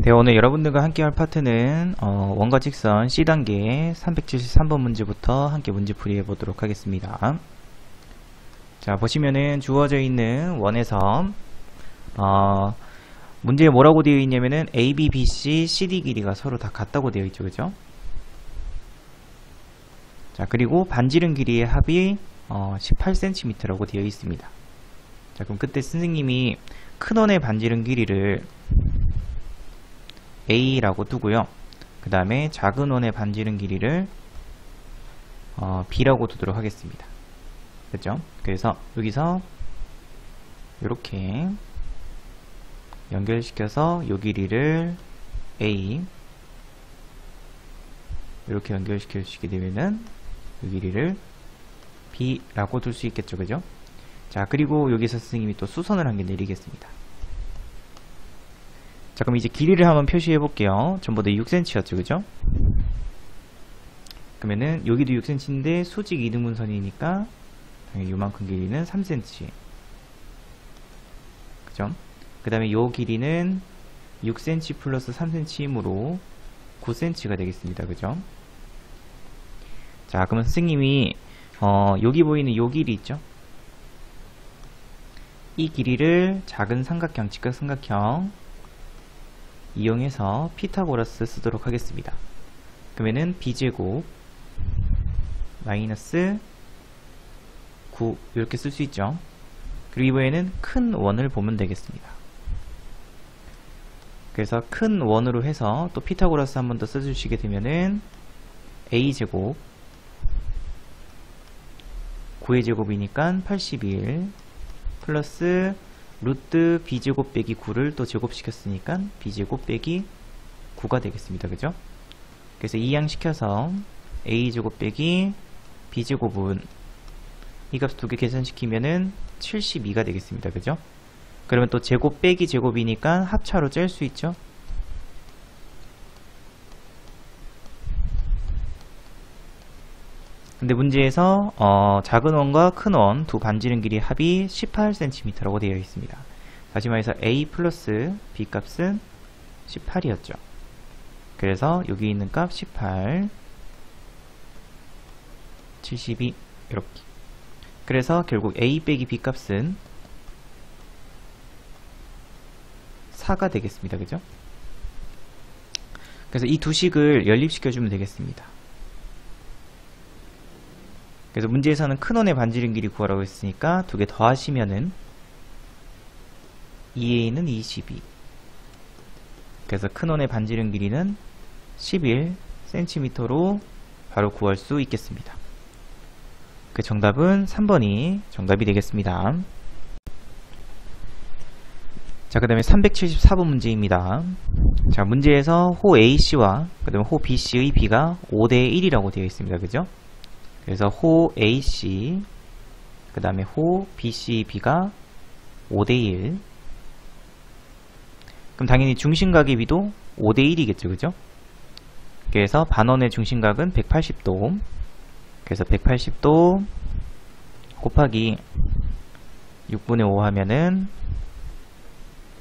네, 오늘 여러분들과 함께 할 파트는 원과 직선 C단계 373번 문제부터 함께 문제풀이 해보도록 하겠습니다. 자, 보시면은 주어져 있는 원에서 문제에 뭐라고 되어 있냐면은 A, B, B, C, CD 길이가 서로 다 같다고 되어 있죠. 그죠? 자, 그리고 반지름 길이의 합이 18cm라고 되어 있습니다. 자, 그럼 그때 선생님이 큰 원의 반지름 길이를 A라고 두고요. 그 다음에 작은 원의 반지름 길이를 B라고 두도록 하겠습니다. 그죠? 그래서 여기서 이렇게 연결시켜서 요 길이를 A, 이렇게 연결시켜 주시게 되면은 요 길이를 B라고 둘 수 있겠죠. 그죠? 자, 그리고 여기서 선생님이 또 수선을 한 개 내리겠습니다. 자, 그럼 이제 길이를 한번 표시해 볼게요. 전부 다 6cm였죠, 그죠? 그러면은 여기도 6cm인데 수직 이등분선이니까 당연히 요만큼 길이는 3cm. 그죠? 그 다음에 요 길이는 6cm 플러스 3cm이므로 9cm가 되겠습니다. 그죠? 자, 그러면 선생님이 여기 보이는 요 길이 있죠? 이 길이를 작은 삼각형, 직각삼각형 이용해서 피타고라스 쓰도록 하겠습니다. 그러면은 b제곱 마이너스 9 이렇게 쓸 수 있죠. 그리고 이번에는 큰 원을 보면 되겠습니다. 그래서 큰 원으로 해서 또 피타고라스 한 번 더 써주시게 되면은 a제곱 9의 제곱이니까 81 플러스 루트 b제곱 빼기 9를 또 제곱시켰으니까 b제곱 빼기 9가 되겠습니다. 그죠? 그래서 이항시켜서 a제곱 빼기 b제곱은 이 값 두 개 계산시키면은 72가 되겠습니다. 그죠? 그러면 또 제곱 빼기 제곱이니까 합차로 짤 수 있죠? 근데 문제에서 작은 원과 큰 원 두 반지름 길이 합이 18cm라고 되어 있습니다. 다시 말해서 A 플러스 B 값은 18이었죠. 그래서 여기 있는 값 18, 72 이렇게. 그래서 결국 A 빼기 B 값은 4가 되겠습니다. 그죠? 그래서 이 두 식을 연립시켜주면 되겠습니다. 그래서 문제에서는 큰 원의 반지름 길이 구하라고 했으니까 두 개 더하시면은 2a는 22. 그래서 큰 원의 반지름 길이는 11cm로 바로 구할 수 있겠습니다. 그 정답은 3번이 정답이 되겠습니다. 자, 그 다음에 374번 문제입니다. 자, 문제에서 호 AC와 그 다음에 호 BC의 B가 5대 1이라고 되어 있습니다. 그죠? 그래서 호 AC 그 다음에 호 BC B가 5대1. 그럼 당연히 중심각의 B도 5대1이겠죠. 그죠? 그래서 반원의 중심각은 180도. 그래서 180도 곱하기 6분의 5 하면은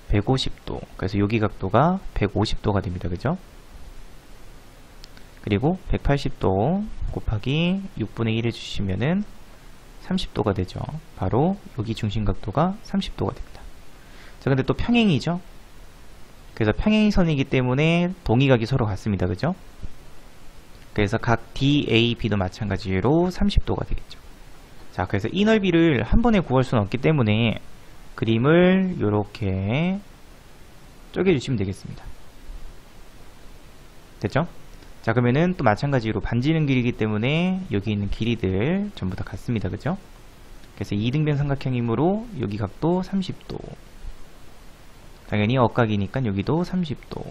150도. 그래서 여기 각도가 150도가 됩니다. 그죠? 그리고 180도 곱하기 6분의 1 해주시면은 30도가 되죠. 바로 여기 중심각도가 30도가 됩니다. 자, 근데 또 평행이죠? 그래서 평행선이기 때문에 동의각이 서로 같습니다. 그죠? 그래서 각 DA, B도 마찬가지로 30도가 되겠죠. 자, 그래서 이 넓이를 한 번에 구할 수는 없기 때문에 그림을 이렇게 쪼개주시면 되겠습니다. 됐죠? 자, 그러면은 또 마찬가지로 반지름 길이기 때문에 여기 있는 길이들 전부 다 같습니다. 그죠? 그래서 이등변 삼각형이므로 여기 각도 30도. 당연히 억각이니까 여기도 30도.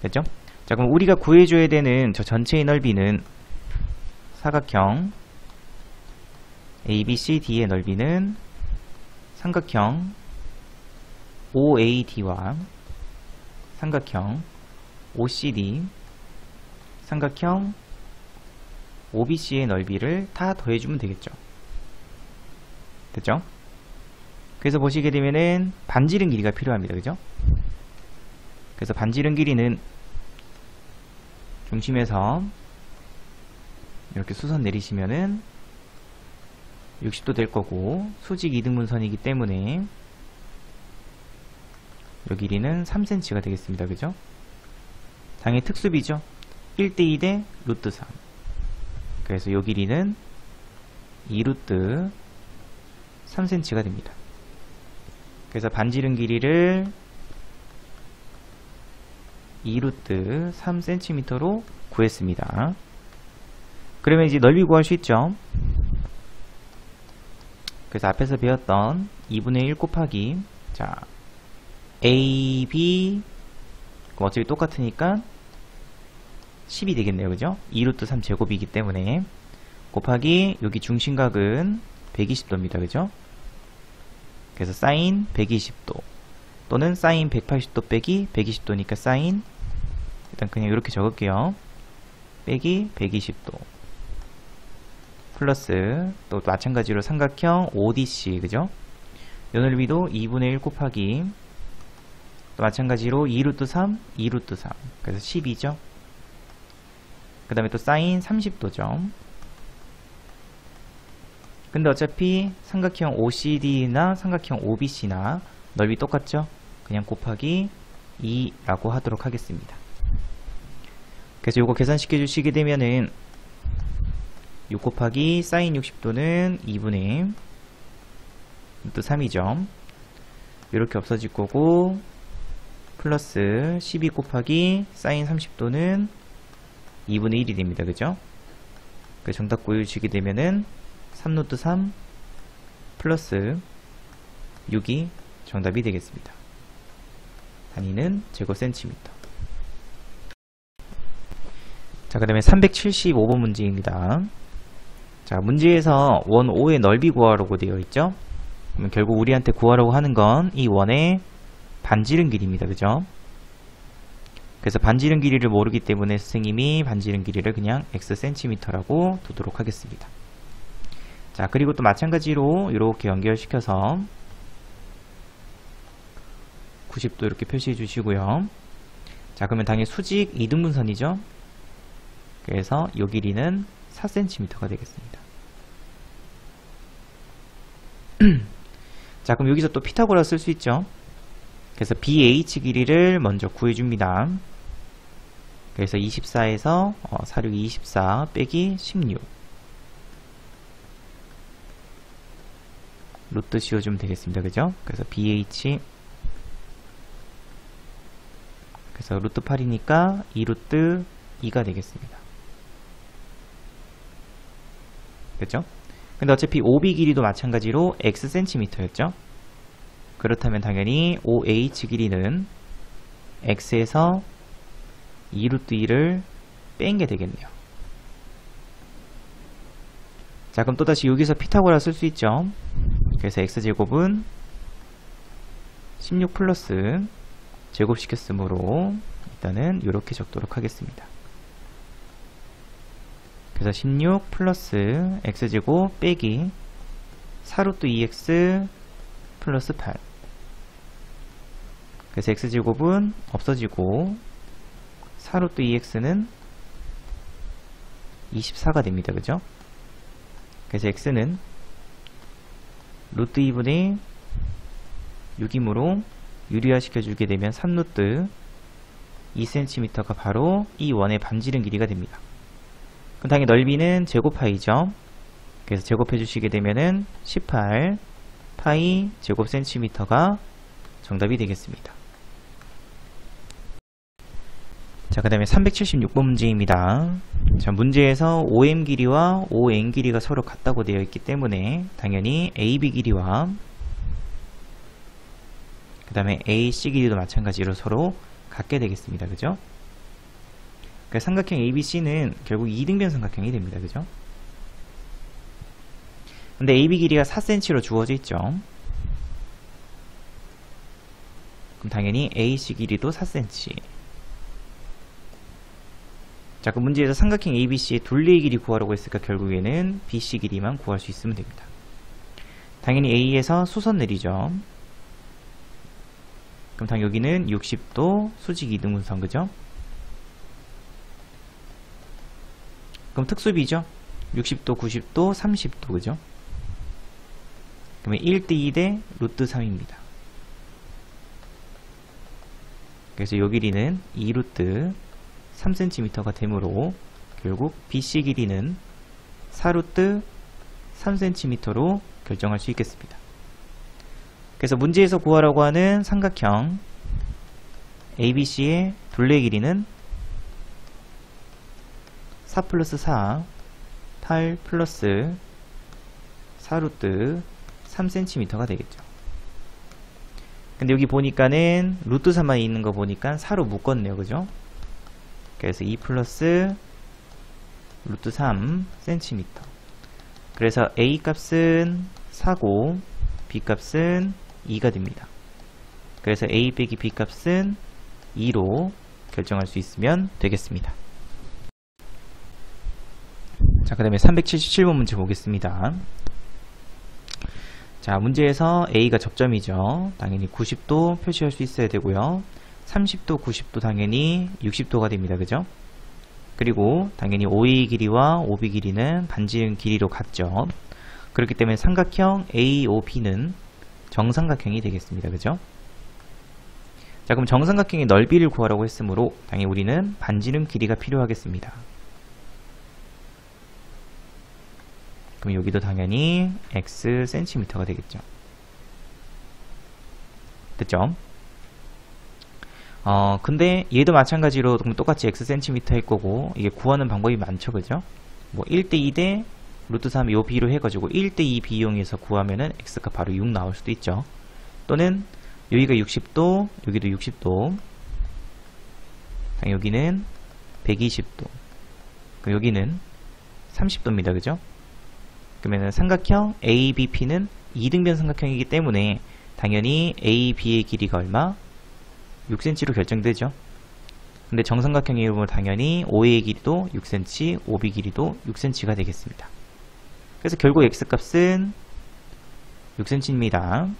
됐죠? 자, 그럼 우리가 구해줘야 되는 저 전체의 넓이는 사각형 ABCD의 넓이는 삼각형 OAD와 삼각형 OCD, 삼각형 OBC의 넓이를 다 더해주면 되겠죠. 됐죠? 그래서 보시게 되면은 반지름 길이가 필요합니다. 그죠? 그래서 반지름 길이는 중심에서 이렇게 수선 내리시면은 60도 될 거고, 수직 이등분선이기 때문에 요 길이는 3cm가 되겠습니다. 그죠? 당연히 특수비죠. 1대2 대 루트 3. 그래서 요 길이는 2루트 3cm가 됩니다. 그래서 반지름 길이를 2루트 3cm로 구했습니다. 그러면 이제 넓이 구할 수 있죠. 그래서 앞에서 배웠던 2분의 1 곱하기, 자, AB, 어차피 똑같으니까 10이 되겠네요. 그죠? 2루트 3 제곱이기 때문에, 곱하기 여기 중심각은 120도입니다. 그죠? 그래서 사인 120도 또는 사인 180도 빼기 120도니까 사인, 일단 그냥 이렇게 적을게요. 빼기 120도 플러스 또 마찬가지로 삼각형 ODC, 그죠? 요 넓이도 2분의 1 곱하기 또 마찬가지로 2루트 3, 2루트 3, 그래서 12죠. 그 다음에 또 사인 30도죠. 근데 어차피 삼각형 OCD나 삼각형 OBC나 넓이 똑같죠? 그냥 곱하기 2라고 하도록 하겠습니다. 그래서 요거 계산시켜 주시게 되면은 6 곱하기 사인 60도는 2분의 루트 3이죠. 이렇게 없어질 거고, 플러스 12 곱하기 사인 30도는 2분의 1이 됩니다. 그죠? 그 정답 구해주시게 되면은 3루트 3 플러스 6이 정답이 되겠습니다. 단위는 제곱센티미터. 자, 그 다음에 375번 문제입니다. 자, 문제에서 원 O의 넓이 구하라고 되어 있죠? 그러면 결국 우리한테 구하라고 하는 건 이 원의 반지름 길이입니다. 그죠? 그래서 반지름 길이를 모르기 때문에 선생님이 반지름 길이를 그냥 xcm라고 두도록 하겠습니다. 자, 그리고 또 마찬가지로 이렇게 연결시켜서 90도 이렇게 표시해 주시고요. 자, 그러면 당연히 수직 이등분선이죠. 그래서 이 길이는 4cm가 되겠습니다. 자, 그럼 여기서 또 피타고라 쓸 수 있죠. 그래서 BH 길이를 먼저 구해줍니다. 그래서 24에서 46, 24 빼기 16 루트 씌워주면 되겠습니다. 그죠? 그래서 BH, 그래서 루트 8이니까 2루트 2가 되겠습니다. 그죠? 근데 어차피 OB 길이도 마찬가지로 xcm였죠? 그렇다면 당연히 OH 길이는 x에서 2루트 2를 뺀 게 되겠네요. 자, 그럼 또다시 여기서 피타고라 쓸 수 있죠? 그래서 x제곱은 16 플러스 제곱시켰으므로 일단은 이렇게 적도록 하겠습니다. 그래서 16 플러스 x제곱 빼기 4루트 2x 플러스 8. 그래서 x제곱은 없어지고 4루트 2x는 24가 됩니다. 그죠? 그래서 x는 루트 2분의 6이므로 유리화 시켜주게 되면 3루트 2cm가 바로 이 원의 반지름 길이가 됩니다. 그럼 당연히 넓이는 제곱파이죠. 그래서 제곱해 주시게 되면은 18 파이 제곱 센티미터가 정답이 되겠습니다. 자, 그 다음에 376번 문제입니다. 자, 문제에서 OM 길이와 ON 길이가 서로 같다고 되어 있기 때문에 당연히 AB 길이와 그 다음에 AC 길이도 마찬가지로 서로 같게 되겠습니다. 그죠? 그러니까 삼각형 ABC는 결국 2등변 삼각형이 됩니다. 그죠? 근데 AB 길이가 4cm로 주어져 있죠. 그럼 당연히 AC 길이도 4cm. 자, 그 문제에서 삼각형 ABC의 둘레의 길이 구하라고 했으니까 결국에는 BC 길이만 구할 수 있으면 됩니다. 당연히 A에서 수선 내리죠. 그럼 당 여기는 60도 수직 이등분선, 그죠? 그럼 특수비죠? 60도, 90도, 30도, 그죠? 그러면 1대 2대 루트 3입니다. 그래서 요 길이는 2루트 3cm가 되므로 결국 BC 길이는 4루트 3cm로 결정할 수 있겠습니다. 그래서 문제에서 구하라고 하는 삼각형 ABC의 둘레 길이는 4 플러스 4, 8 플러스 4루트 3cm가 되겠죠. 근데 여기 보니까는 루트 3만 있는 거 보니까 4로 묶었네요. 그죠? 그래서 2 플러스 루트 3cm. 그래서 A 값은 4고 B 값은 2가 됩니다. 그래서 A 빼기 B 값은 2로 결정할 수 있으면 되겠습니다. 자, 그 다음에 377번 문제 보겠습니다. 자, 문제에서 A가 접점이죠. 당연히 90도 표시할 수 있어야 되고요. 30도, 90도 당연히 60도가 됩니다. 그죠? 그리고 당연히 OA 길이와 OB 길이는 반지름 길이로 같죠. 그렇기 때문에 삼각형 AOB는 정삼각형이 되겠습니다. 그죠? 자, 그럼 정삼각형의 넓이를 구하라고 했으므로 당연히 우리는 반지름 길이가 필요하겠습니다. 그럼 여기도 당연히 x cm가 되겠죠. 됐죠? 근데 얘도 마찬가지로 그럼 똑같이 x cm일 거고 이게 구하는 방법이 많죠. 그죠? 뭐 1대 2대 루트 3 요 b로 해가지고 1대 2 b 이용해서 구하면은 x가 바로 6 나올 수도 있죠. 또는 여기가 60도, 여기도 60도, 여기는 120도, 여기는 30도입니다. 그죠? 그러면 삼각형 ABP는 이등변 삼각형이기 때문에 당연히 AB의 길이가 얼마? 6cm로 결정되죠. 근데 정삼각형의 경우는 당연히 OA의 길이도 6cm, OB 길이도 6cm가 되겠습니다. 그래서 결국 x값은 6cm입니다.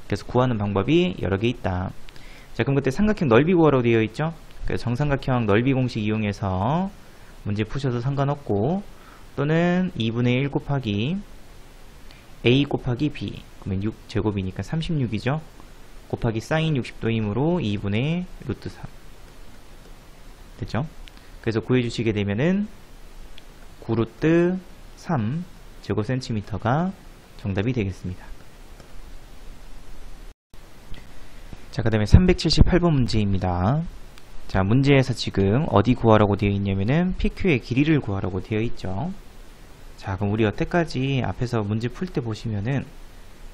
그래서 구하는 방법이 여러 개 있다. 자, 그럼 그때 삼각형 넓이 구하라고 되어 있죠. 그래서 정삼각형 넓이 공식 이용해서 문제 푸셔도 상관없고, 또는 2분의 1 곱하기 A 곱하기 B, 그러면 6제곱이니까 36이죠. 곱하기 사인 60도이므로 2분의 루트 3 됐죠? 그래서 구해주시게 되면은 9루트 3 제곱센티미터가 정답이 되겠습니다. 자, 그 다음에 378번 문제입니다. 자, 문제에서 지금 어디 구하라고 되어 있냐면은 PQ의 길이를 구하라고 되어 있죠. 자, 그럼 우리 여태까지 앞에서 문제 풀 때 보시면은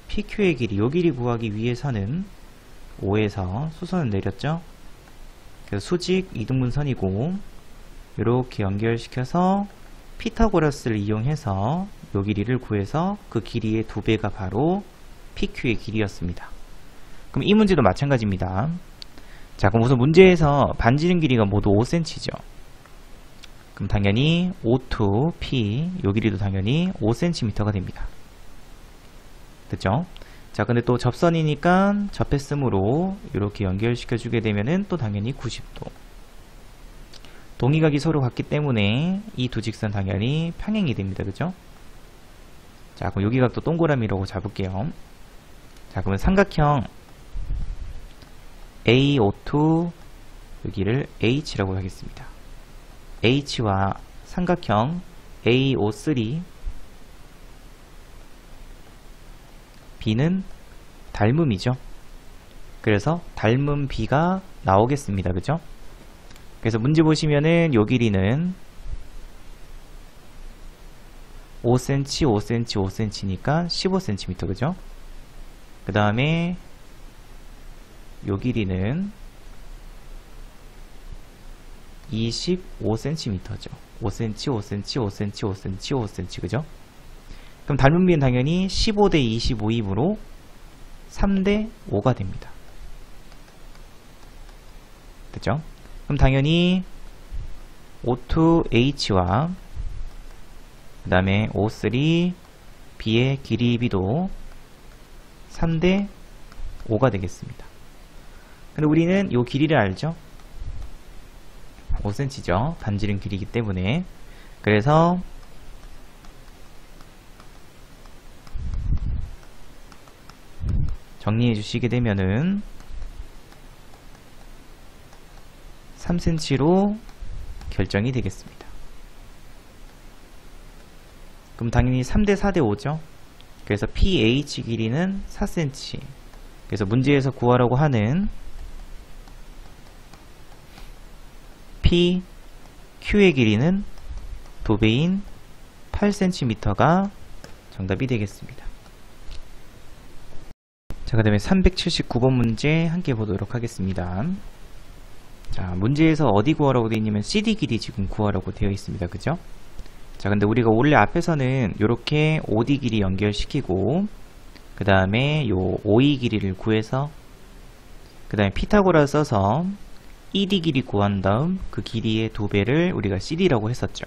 PQ의 길이, 요 길이 구하기 위해서는 5에서 수선을 내렸죠. 그래서 수직 이등분선이고 이렇게 연결시켜서 피타고라스를 이용해서 요 길이를 구해서 그 길이의 2배가 바로 PQ의 길이였습니다. 그럼 이 문제도 마찬가지입니다. 자, 그럼 우선 문제에서 반지름 길이가 모두 5cm죠. 그럼 당연히 O2, P, 요 길이도 당연히 5cm가 됩니다. 됐죠? 자, 근데 또 접선이니까 접했으므로 이렇게 연결시켜 주게 되면은 또 당연히 90도. 동의각이 서로 같기 때문에 이 두 직선 당연히 평행이 됩니다. 그죠? 자, 그럼 여기 각도 동그라미라고 잡을게요. 자, 그러면 삼각형 AO2 여기를 H라고 하겠습니다. H와 삼각형 AO3 B는 닮음이죠. 그래서 닮음 B가 나오겠습니다. 그죠? 그래서 문제 보시면은 요 길이는 5cm, 5cm, 5cm니까 15cm. 그죠? 그 다음에 요 길이는 25cm죠. 5cm, 5cm, 5cm, 5cm, 5cm. 그죠? 그럼 닮은 비는 당연히 15대 25이므로 3대 5가 됩니다. 됐죠? 그럼 당연히 O2H와 그 다음에 O3B의 길이 비도 3대 5가 되겠습니다. 근데 우리는 요 길이를 알죠? 5cm죠. 반지름 길이기 때문에. 그래서 정리해 주시게 되면은 3cm로 결정이 되겠습니다. 그럼 당연히 3대 4대 5죠. 그래서 PH 길이는 4cm. 그래서 문제에서 구하라고 하는 PQ의 길이는 도배인 8cm가 정답이 되겠습니다. 자, 그 다음에 379번 문제 함께 보도록 하겠습니다. 자, 문제에서 어디 구하라고 되어 있냐면 CD 길이 지금 구하라고 되어 있습니다. 그죠? 자, 근데 우리가 원래 앞에서는 이렇게 OD 길이 연결시키고 그 다음에 요 OE 길이를 구해서 그 다음에 피타고라스 써서 ED 길이 구한 다음 그 길이의 2배를 우리가 CD라고 했었죠.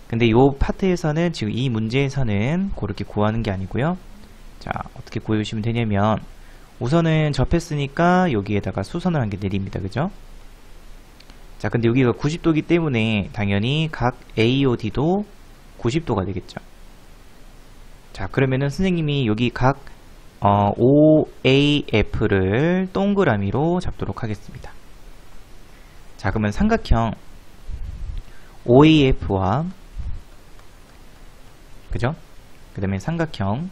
근데 요 파트에서는 지금 이 문제에서는 그렇게 구하는 게 아니고요. 자, 어떻게 구해주시면 되냐면 우선은 접했으니까 여기에다가 수선을 한 개 내립니다. 그죠? 자, 근데 여기가 90도이기 때문에 당연히 각 AOD도 90도가 되겠죠. 자, 그러면은 선생님이 여기 각 OAF를 동그라미로 잡도록 하겠습니다. 자, 그러면 삼각형 OAF와 그죠? 그 다음에 삼각형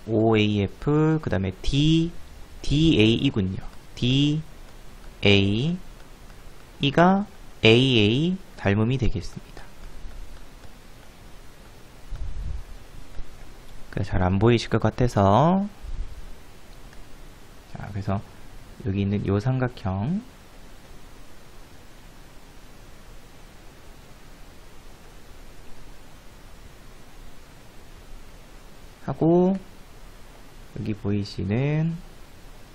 OAF 그 다음에 DA이군요. DA이가 AA 닮음이 되겠습니다. 잘 안 보이실 것 같아서 자, 그래서 여기 있는 요 삼각형 하고 여기 보이시는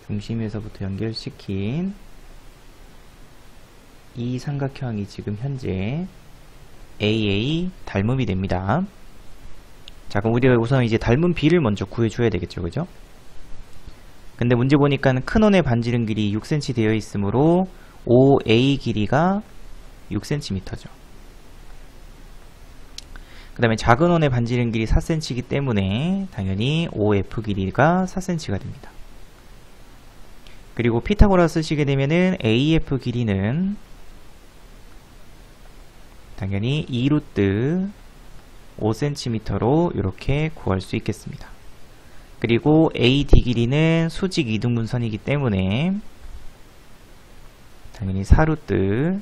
중심에서부터 연결시킨 이 삼각형이 지금 현재 AA 닮음이 됩니다. 자, 그럼 우리가 우선 이제 닮은 B를 먼저 구해줘야 되겠죠, 그죠? 근데 문제 보니까 큰 원의 반지름 길이 6cm 되어 있으므로 OA 길이가 6cm죠. 그 다음에 작은 원의 반지름 길이 4cm이기 때문에 당연히 OF 길이가 4cm가 됩니다. 그리고 피타고라스 쓰시게 되면은 AF 길이는 당연히 2루트 5cm로 이렇게 구할 수 있겠습니다. 그리고 AD 길이는 수직 이등분선이기 때문에 당연히 4루트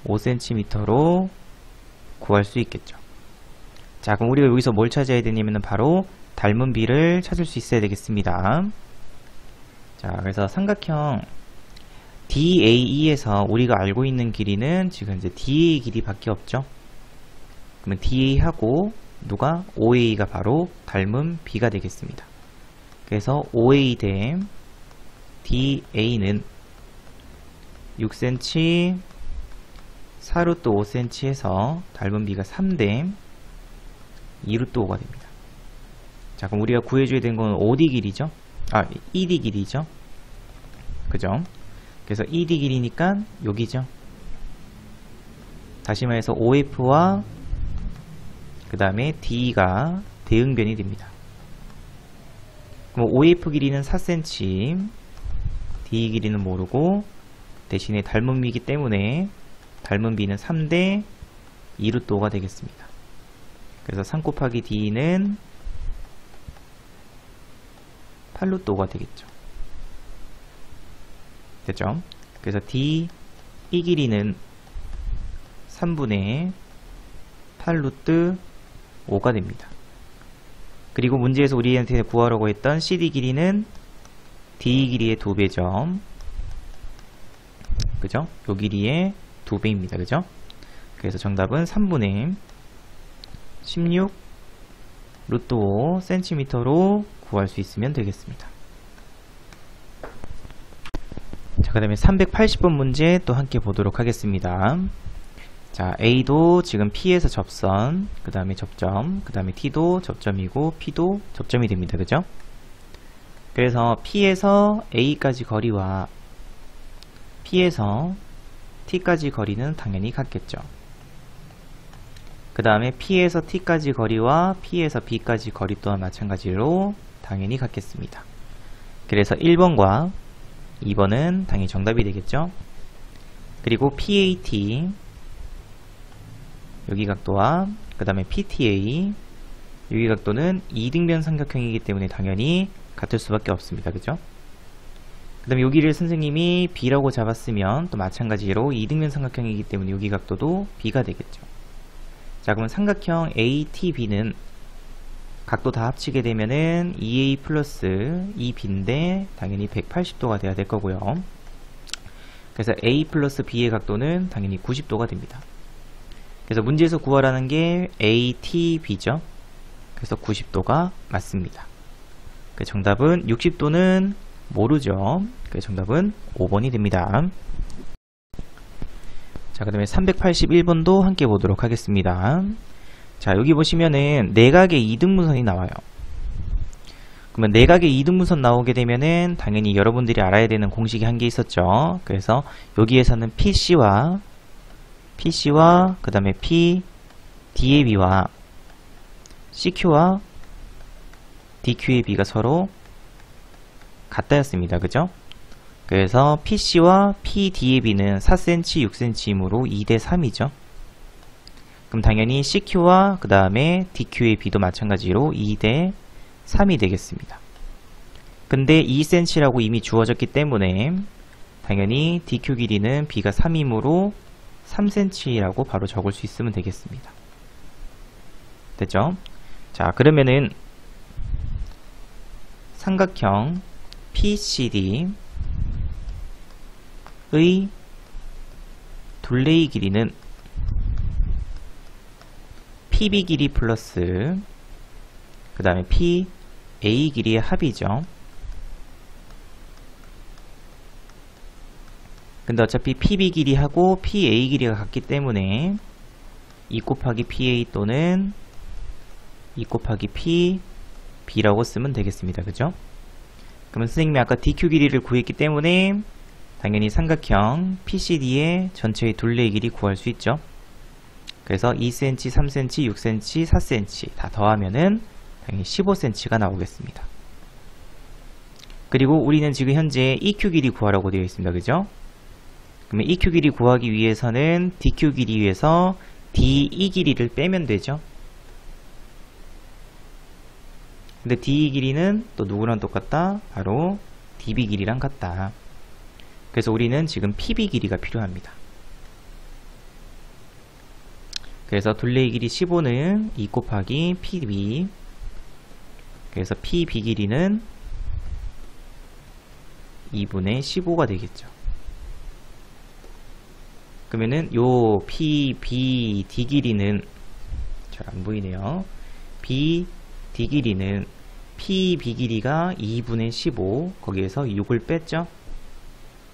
5cm로 구할 수 있겠죠. 자, 그럼 우리가 여기서 뭘 찾아야 되냐면 바로 닮은 B를 찾을 수 있어야 되겠습니다. 자, 그래서 삼각형 DAE에서 우리가 알고 있는 길이는 지금 이제 DA 길이밖에 없죠. 그러면 DA하고 누가 OA가 바로 닮은 B가 되겠습니다. 그래서 OA 대 DA는 6cm 4루트 5cm에서 닮은 B가 3대 2루트 5가 됩니다. 자, 그럼 우리가 구해줘야 되는 건 OD 길이죠. ED 길이죠. 그죠? 그래서 ED 길이니까 여기죠. 다시 말해서 OF와 그 다음에 D가 대응변이 됩니다. 그럼 OF 길이는 4cm, D 길이는 모르고 대신에 닮은 B이기 때문에 닮은 B는 3대 2루트 5가 되겠습니다. 그래서 3 곱하기 D는 8루트 5가 되겠죠. 됐죠? 그래서 D 이 길이는 3분의 8루트 5가 됩니다. 그리고 문제에서 우리한테 구하라고 했던 CD 길이는 D 길이의 2배죠. 그죠? 요 길이의 2배입니다. 그죠? 그래서 정답은 3분의 16 루트 5 cm로 구할 수 있으면 되겠습니다. 자, 그 다음에 380번 문제 또 함께 보도록 하겠습니다. 자, A도 지금 P에서 접선, 그 다음에 접점, 그 다음에 T도 접점이고 P도 접점이 됩니다. 그죠? 그래서 P에서 A까지 거리와 P에서 T까지 거리는 당연히 같겠죠. 그 다음에 P에서 T까지 거리와 P에서 B까지 거리 또한 마찬가지로 당연히 같겠습니다. 그래서 1번과 2번은 당연히 정답이 되겠죠. 그리고 PAT 여기 각도와 그 다음에 PTA 여기 각도는 이등변 삼각형이기 때문에 당연히 같을 수밖에 없습니다. 그죠? 그 다음에 여기를 선생님이 B라고 잡았으면 또 마찬가지로 이등변 삼각형이기 때문에 여기 각도도 B가 되겠죠. 자, 그러면 삼각형 ATB는 각도 다 합치게 되면은 2A 플러스 2B인데 당연히 180도가 돼야 될 거고요. 그래서 A 플러스 B의 각도는 당연히 90도가 됩니다. 그래서 문제에서 구하라는 게 ATB죠. 그래서 90도가 맞습니다. 그 정답은 60도는 모르죠. 그 정답은 5번이 됩니다. 자, 그 다음에 381번도 함께 보도록 하겠습니다. 자, 여기 보시면은 내각의 이등분선이 나와요. 그러면 내각의 이등분선 나오게 되면은 당연히 여러분들이 알아야 되는 공식이 한 개 있었죠. 그래서 여기에서는 PC와 그 다음에 PDAB와 CQ와 DQAB가 서로 같다였습니다. 그죠? 그래서 PC와 PDAB는 4cm, 6cm이므로 2대 3이죠. 그럼 당연히 CQ와 그 다음에 DQAB도 마찬가지로 2대 3이 되겠습니다. 근데 2cm라고 이미 주어졌기 때문에 당연히 DQ 길이는 B가 3이므로 3cm라고 바로 적을 수 있으면 되겠습니다. 됐죠? 자, 그러면은 삼각형 PCD의 둘레의 길이는 PB 길이 플러스 그 다음에 PA 길이의 합이죠. 근데 어차피 PB 길이하고 PA 길이가 같기 때문에 2 곱하기 PA 또는 2 곱하기 PB라고 쓰면 되겠습니다. 그죠? 그러면 선생님이 아까 DQ 길이를 구했기 때문에 당연히 삼각형 PCD의 전체의 둘레의 길이 구할 수 있죠. 그래서 2cm, 3cm, 6cm, 4cm 다 더하면은 당연히 15cm가 나오겠습니다. 그리고 우리는 지금 현재 EQ 길이 구하라고 되어 있습니다. 그죠? 그러면 EQ 길이 구하기 위해서는 DQ 길이 위해서 DE 길이를 빼면 되죠. 근데 DE 길이는 또 누구랑 똑같다? 바로 DB 길이랑 같다. 그래서 우리는 지금 PB 길이가 필요합니다. 그래서 둘레의 길이 15는 2 곱하기 PB. 그래서 PB 길이는 2분의 15가 되겠죠. 그러면은 요 PBD 길이는 잘 안 보이네요. BD 길이는 PB 길이가 2분의 15 거기에서 6을 뺐죠.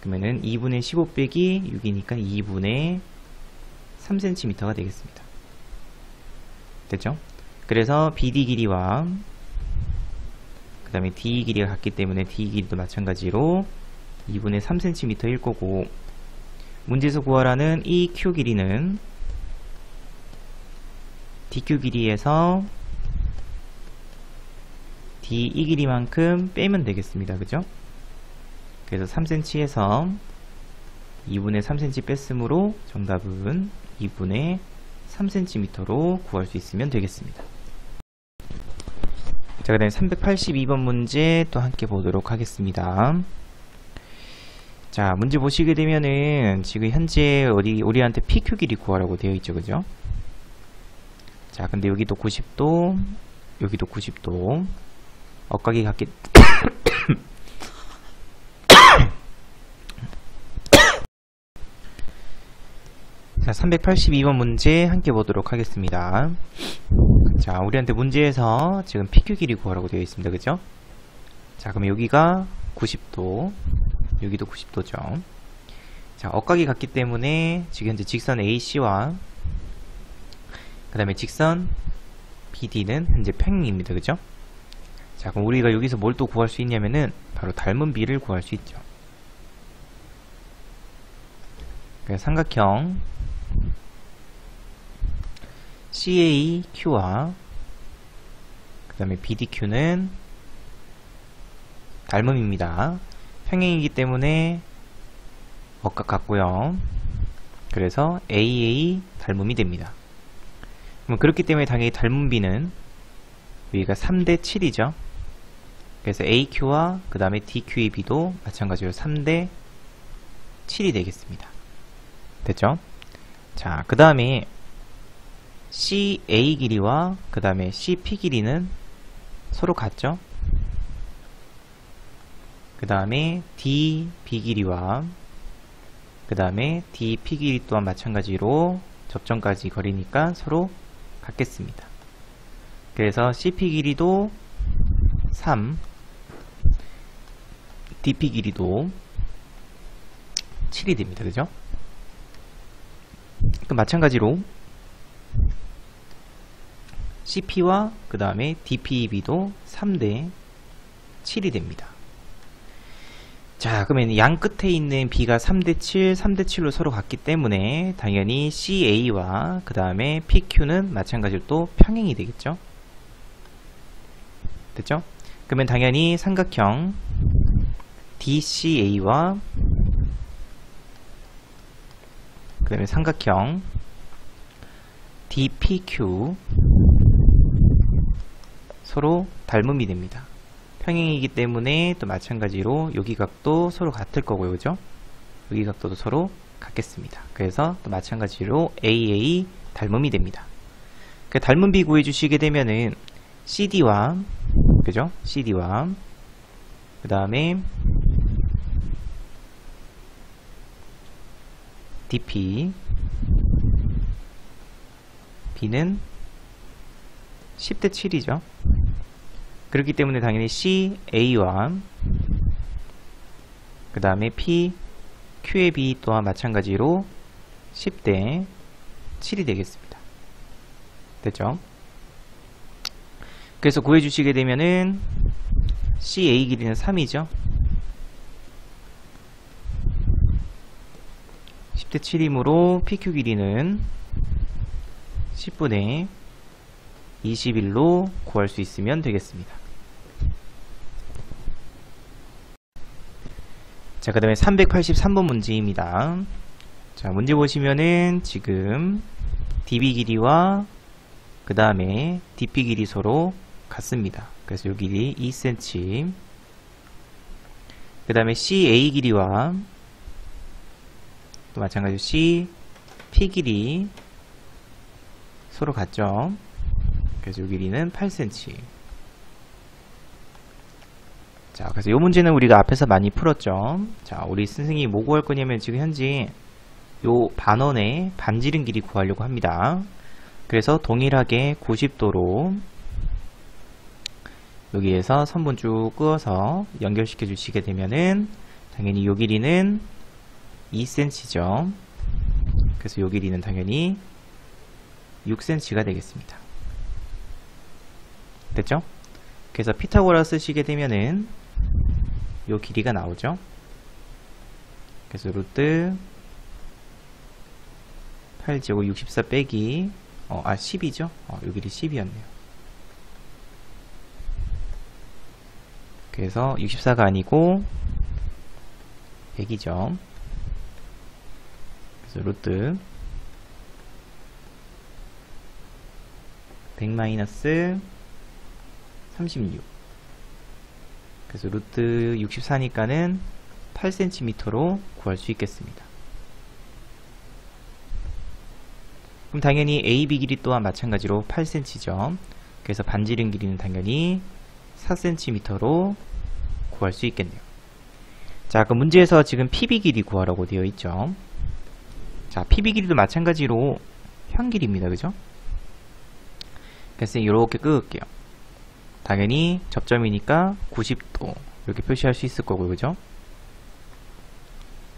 그러면은 2분의 15 빼기 6이니까 2분의 3cm가 되겠습니다. 됐죠? 그래서 BD 길이와 그 다음에 DE 길이가 같기 때문에 DE 길이도 마찬가지로 2분의 3cm일 거고, 문제에서 구하라는 이 Q 길이는 DQ 길이에서 DE 길이만큼 빼면 되겠습니다. 그죠? 그래서 3cm에서 2분의 3cm 뺐으므로 정답은 2분의 3cm로 구할 수 있으면 되겠습니다. 자, 그 다음에 382번 문제 또 함께 보도록 하겠습니다. 자, 문제 보시게 되면은 지금 현재 우리한테 PQ 길이 구하라고 되어 있죠. 그죠? 자, 근데 여기도 90도, 여기도 90도. 엇각이 같기 자, 382번 문제 함께 보도록 하겠습니다. 자, 우리한테 문제에서 지금 PQ 길이 구하라고 되어 있습니다. 그죠? 자, 그럼 여기가 90도, 여기도 90도죠. 자, 엇각이 같기 때문에 지금 현재 직선 AC와 그 다음에 직선 BD는 현재 평행입니다. 그죠? 자, 자, 그럼 우리가 여기서 뭘 또 구할 수 있냐면은 바로 닮은 B를 구할 수 있죠. 그래서 삼각형 CAQ와 그 다음에 BDQ는 닮음입니다. 평행이기 때문에 억각 같고요. 그래서 AA 닮음이 됩니다. 그럼 그렇기 때문에 당연히 닮은 B는 여기가 3대 7이죠. 그래서 AQ와 그 다음에 DQ의 B도 마찬가지로 3대 7이 되겠습니다. 됐죠? 자, 그 다음에 CA 길이와 그 다음에 CP 길이는 서로 같죠? 그 다음에 DB 길이와 그 다음에 DP 길이 또한 마찬가지로 접점까지 거리니까 서로 같겠습니다. 그래서 CP 길이도 3, DP 길이도 7이 됩니다. 그죠? 마찬가지로 CP와 그 다음에 DPB도 3대 7이 됩니다. 자, 그러면 양 끝에 있는 B가 3대 7, 3대 7로 서로 같기 때문에 당연히 CA와 그 다음에 PQ는 마찬가지로 또 평행이 되겠죠? 됐죠? 그러면 당연히 삼각형 DCA와 그 다음에 삼각형 DPQ 서로 닮음이 됩니다. 평행이기 때문에 또 마찬가지로 여기 각도 서로 같을 거고요. 그죠? 여기 각도도 서로 같겠습니다. 그래서 또 마찬가지로 AA 닮음이 됩니다. 그 닮은 B 구해주시게 되면은 CD와 그죠? CD와 그 다음에 DP B는 10대 7이죠. 그렇기 때문에 당연히 CA와 그 다음에 PQ의 B 또한 마찬가지로 10대 7이 되겠습니다. 됐죠? 그래서 구해주시게 되면은 CA 길이는 3이죠. 10대 7이므로 PQ 길이는 10분의 21로 구할 수 있으면 되겠습니다. 자, 그 다음에 383번 문제입니다. 자, 문제 보시면은 지금 DB 길이와 그 다음에 DP 길이 서로 같습니다. 그래서 이 길이 2cm, 그 다음에 CA 길이와 또 마찬가지로 CP 길이 서로 같죠. 그래서 이 길이는 8cm. 자, 그래서 이 문제는 우리가 앞에서 많이 풀었죠. 자, 우리 선생님이 뭐 구할 거냐면 지금 현재 요 반원의 반지름 길이 구하려고 합니다. 그래서 동일하게 90도로 여기에서 선분 쭉 그어서 연결시켜 주시게 되면은 당연히 요 길이는 2cm죠. 그래서 요 길이는 당연히 6cm가 되겠습니다. 됐죠? 그래서 피타고라 쓰시게 되면은 요 길이가 나오죠. 그래서 루트 8제곱 64 빼기 10이죠. 요 길이 10이었네요. 그래서 64가 아니고 100이죠. 그래서 루트 100 마이너스 36. 그래서 루트 64니까는 8cm로 구할 수 있겠습니다. 그럼 당연히 AB 길이 또한 마찬가지로 8cm죠. 그래서 반지름 길이는 당연히 4cm로 구할 수 있겠네요. 자, 그 문제에서 지금 PB 길이 구하라고 되어 있죠. 자, PB 길이도 마찬가지로 현 길이입니다. 그죠? 그래서 이렇게 끄을게요. 당연히 접점이니까 90도 이렇게 표시할 수 있을 거고요. 그죠?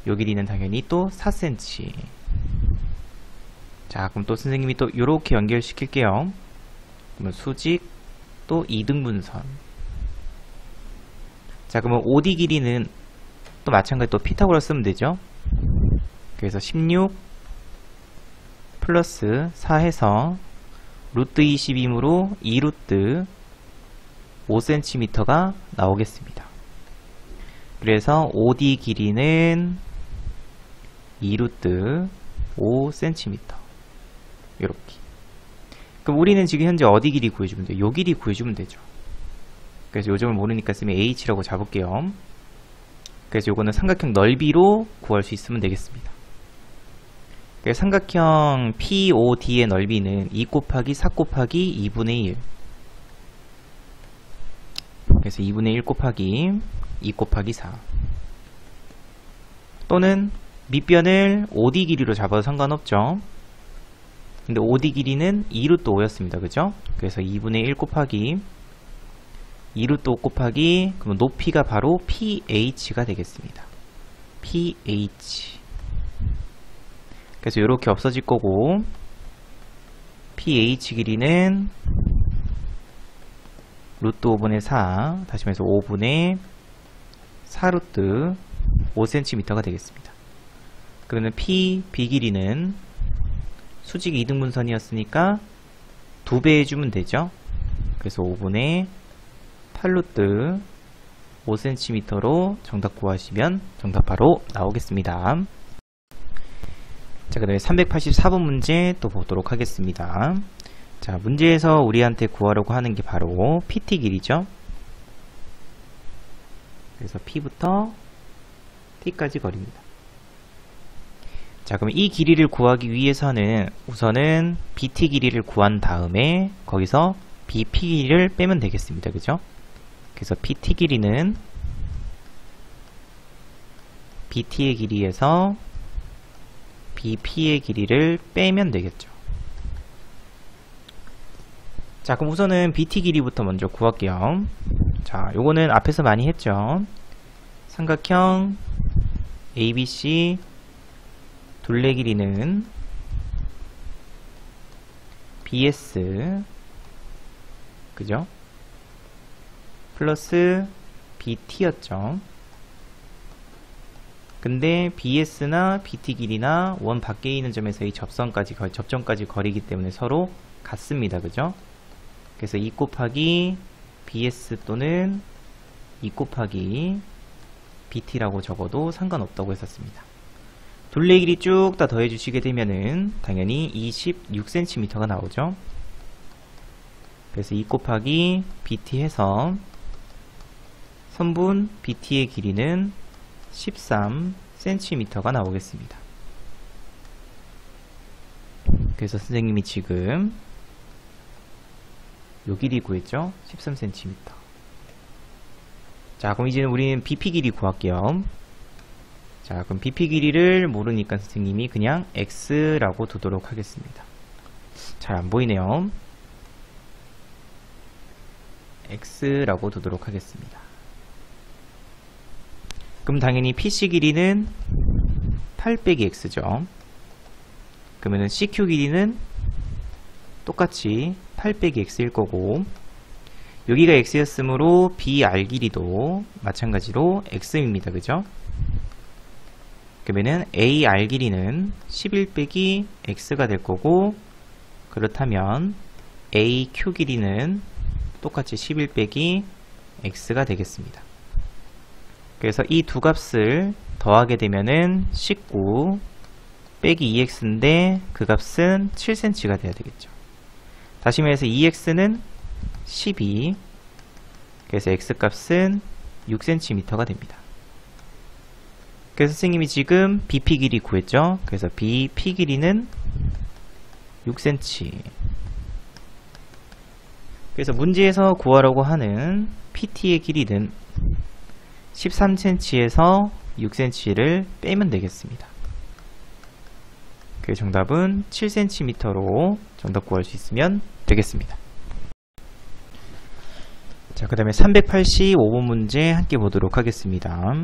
요 길이는 당연히 또 4cm. 자, 그럼 또 선생님이 또 이렇게 연결시킬게요. 그러면 수직 또 2등분선 자, 그러면 OD 길이는 또 마찬가지 또 피타고라스 쓰면 되죠. 그래서 16 플러스 4 해서 루트 22이므로 2루트 5cm가 나오겠습니다. 그래서 OD 길이는 2루트 5cm. 요렇게. 그럼 우리는 지금 현재 어디 길이 구해주면 돼요? 요 길이 구해주면 되죠. 그래서 요점을 모르니까 쓰면 H라고 잡을게요. 그래서 요거는 삼각형 넓이로 구할 수 있으면 되겠습니다. 그래서 삼각형 POD의 넓이는 2 곱하기 4 곱하기 2분의 1. 그래서 2분의 1 곱하기 2 곱하기 4. 또는 밑변을 OD 길이로 잡아도 상관없죠. 근데 OD 길이는 2루트 5였습니다. 그죠? 그래서 2분의 1 곱하기 2루트 5 곱하기 그러면 높이가 바로 PH가 되겠습니다. PH. 그래서 이렇게 없어질 거고 PH 길이는 루트 5분의 4 다시 말해서 5분의 4루트 5cm가 되겠습니다. 그러면 B 길이는 수직 이등분선이었으니까 2배 해주면 되죠. 그래서 5분의 8루트 5cm로 정답 구하시면 정답 바로 나오겠습니다. 자, 그 다음에 384번 문제 또 보도록 하겠습니다. 자, 문제에서 우리한테 구하려고 하는 게 바로 PT 길이죠. 그래서 P부터 T까지 거리입니다. 자, 그럼 이 길이를 구하기 위해서는 우선은 BT 길이를 구한 다음에 거기서 BP 길이를 빼면 되겠습니다. 그죠? 그래서 PT 길이는 BT의 길이에서 BP의 길이를 빼면 되겠죠. 자, 그럼 우선은 BT 길이부터 먼저 구할게요. 자, 요거는 앞에서 많이 했죠. 삼각형 ABC 둘레 길이는 BS 그죠? 플러스 BT였죠. 근데 BS나 BT 길이나 원 밖에 있는 점에서의 접점까지 거리기 때문에 서로 같습니다. 그죠? 그래서 2 곱하기 BS 또는 2 곱하기 BT라고 적어도 상관없다고 했었습니다. 둘레 길이 쭉 다 더해 주시게 되면은 당연히 26cm가 나오죠. 그래서 2 곱하기 BT 해서 선분 BT의 길이는 13cm가 나오겠습니다. 그래서 선생님이 지금 요 길이 구했죠? 13cm. 자, 그럼 이제는 우리는 BP 길이 구할게요. 자, 그럼 BP 길이를 모르니까 선생님이 그냥 X라고 두도록 하겠습니다. 잘 안 보이네요. X라고 두도록 하겠습니다. 그럼 당연히 PC 길이는 8 빼기 X죠. 그러면은 CQ 길이는 똑같이 8 빼기 X일 거고, 여기가 X였으므로 BR 길이도 마찬가지로 X입니다. 그죠? 그러면은 AR 길이는 11 빼기 X가 될 거고, 그렇다면 AQ 길이는 똑같이 11 빼기 X가 되겠습니다. 그래서 이 두 값을 더하게 되면은 19 빼기 2X인데 그 값은 7cm가 돼야 되겠죠. 다시 말해서 2X는 12, 그래서 X값은 6cm가 됩니다. 그래서 선생님이 지금 BP 길이 구했죠. 그래서 BP 길이는 6cm. 그래서 문제에서 구하려고 하는 PT의 길이는 13cm에서 6cm를 빼면 되겠습니다. 그 정답은 7cm로 정답 구할 수 있으면 되겠습니다. 자, 그 다음에 385번 문제 함께 보도록 하겠습니다.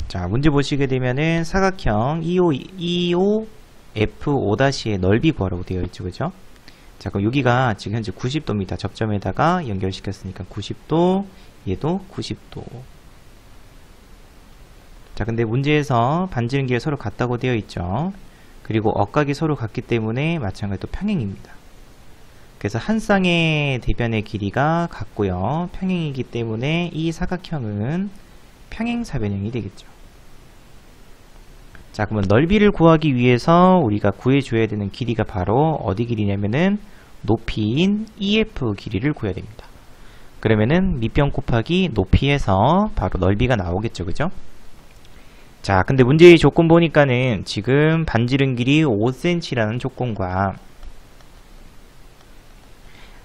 자, 문제 보시게 되면은 사각형 EOF5'의 넓이 구하라고 되어 있죠. 그죠? 자, 그럼 여기가 지금 현재 90도입니다. 접점에다가 연결시켰으니까 90도, 얘도 90도. 자, 근데 문제에서 반지름 길이가 서로 같다고 되어 있죠. 그리고 억각이 서로 같기 때문에 마찬가지로 평행입니다. 그래서 한 쌍의 대변의 길이가 같고요. 평행이기 때문에 이 사각형은 평행사변형이 되겠죠. 자, 그러면 넓이를 구하기 위해서 우리가 구해줘야 되는 길이가 바로 어디 길이냐면은 높이인 EF 길이를 구해야 됩니다. 그러면은 밑변 곱하기 높이에서 바로 넓이가 나오겠죠. 그죠? 자, 근데 문제의 조건 보니까는 지금 반지름 길이 5cm라는 조건과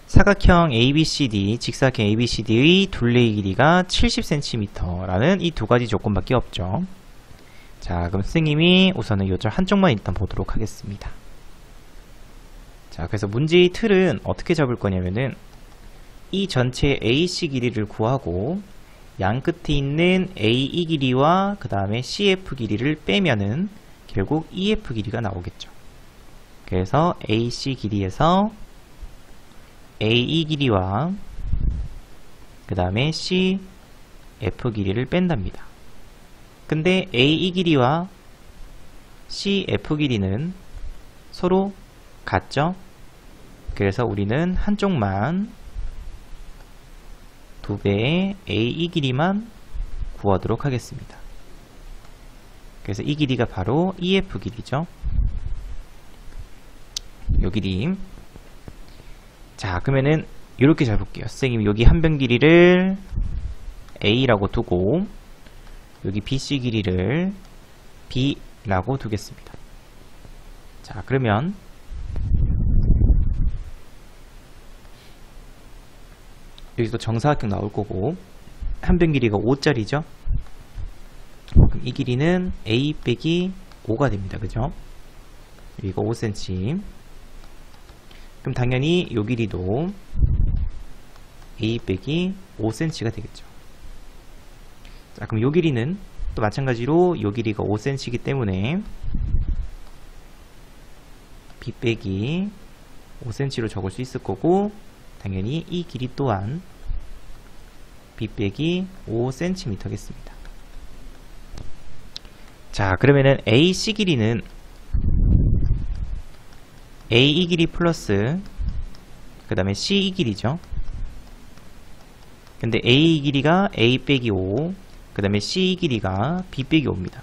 사각형 ABCD, 직사각형 ABCD의 둘레의 길이가 70cm라는 이 두 가지 조건밖에 없죠. 자, 그럼 선생님이 우선은 요점 한쪽만 일단 보도록 하겠습니다. 자, 그래서 문제의 틀은 어떻게 잡을 거냐면은 이 전체 AC 길이를 구하고 양 끝에 있는 AE 길이와 그 다음에 CF 길이를 빼면은 결국 EF 길이가 나오겠죠. 그래서 AC 길이에서 AE 길이와 그 다음에 CF 길이를 뺀답니다. 근데 AE 길이와 CF 길이는 서로 같죠? 그래서 우리는 한쪽만 2배의 AE 길이만 구하도록 하겠습니다. 그래서 이 길이가 바로 EF 길이죠. 요 길이. 자, 그러면은 이렇게 잡을게요. 선생님이 여기 한 변 길이를 A라고 두고 여기 BC 길이를 B라고 두겠습니다. 자, 그러면 여기서 정사각형 나올 거고 한 변 길이가 5짜리죠. 그럼 이 길이는 A 빼기 5가 됩니다. 그죠? 여기가 5cm. 그럼 당연히 이 길이도 A 빼기 5cm가 되겠죠. 자, 그럼 이 길이는 또 마찬가지로 이 길이가 5cm이기 때문에 B 빼기 5cm로 적을 수 있을 거고 당연히 이 길이 또한 B 빼기 5cm겠습니다. 자, 그러면은 AC 길이는 AE 길이 플러스 그 다음에 CE 길이죠. 근데 AE 길이가 A 빼기 5 그 다음에 CE 길이가 B 빼기 5입니다.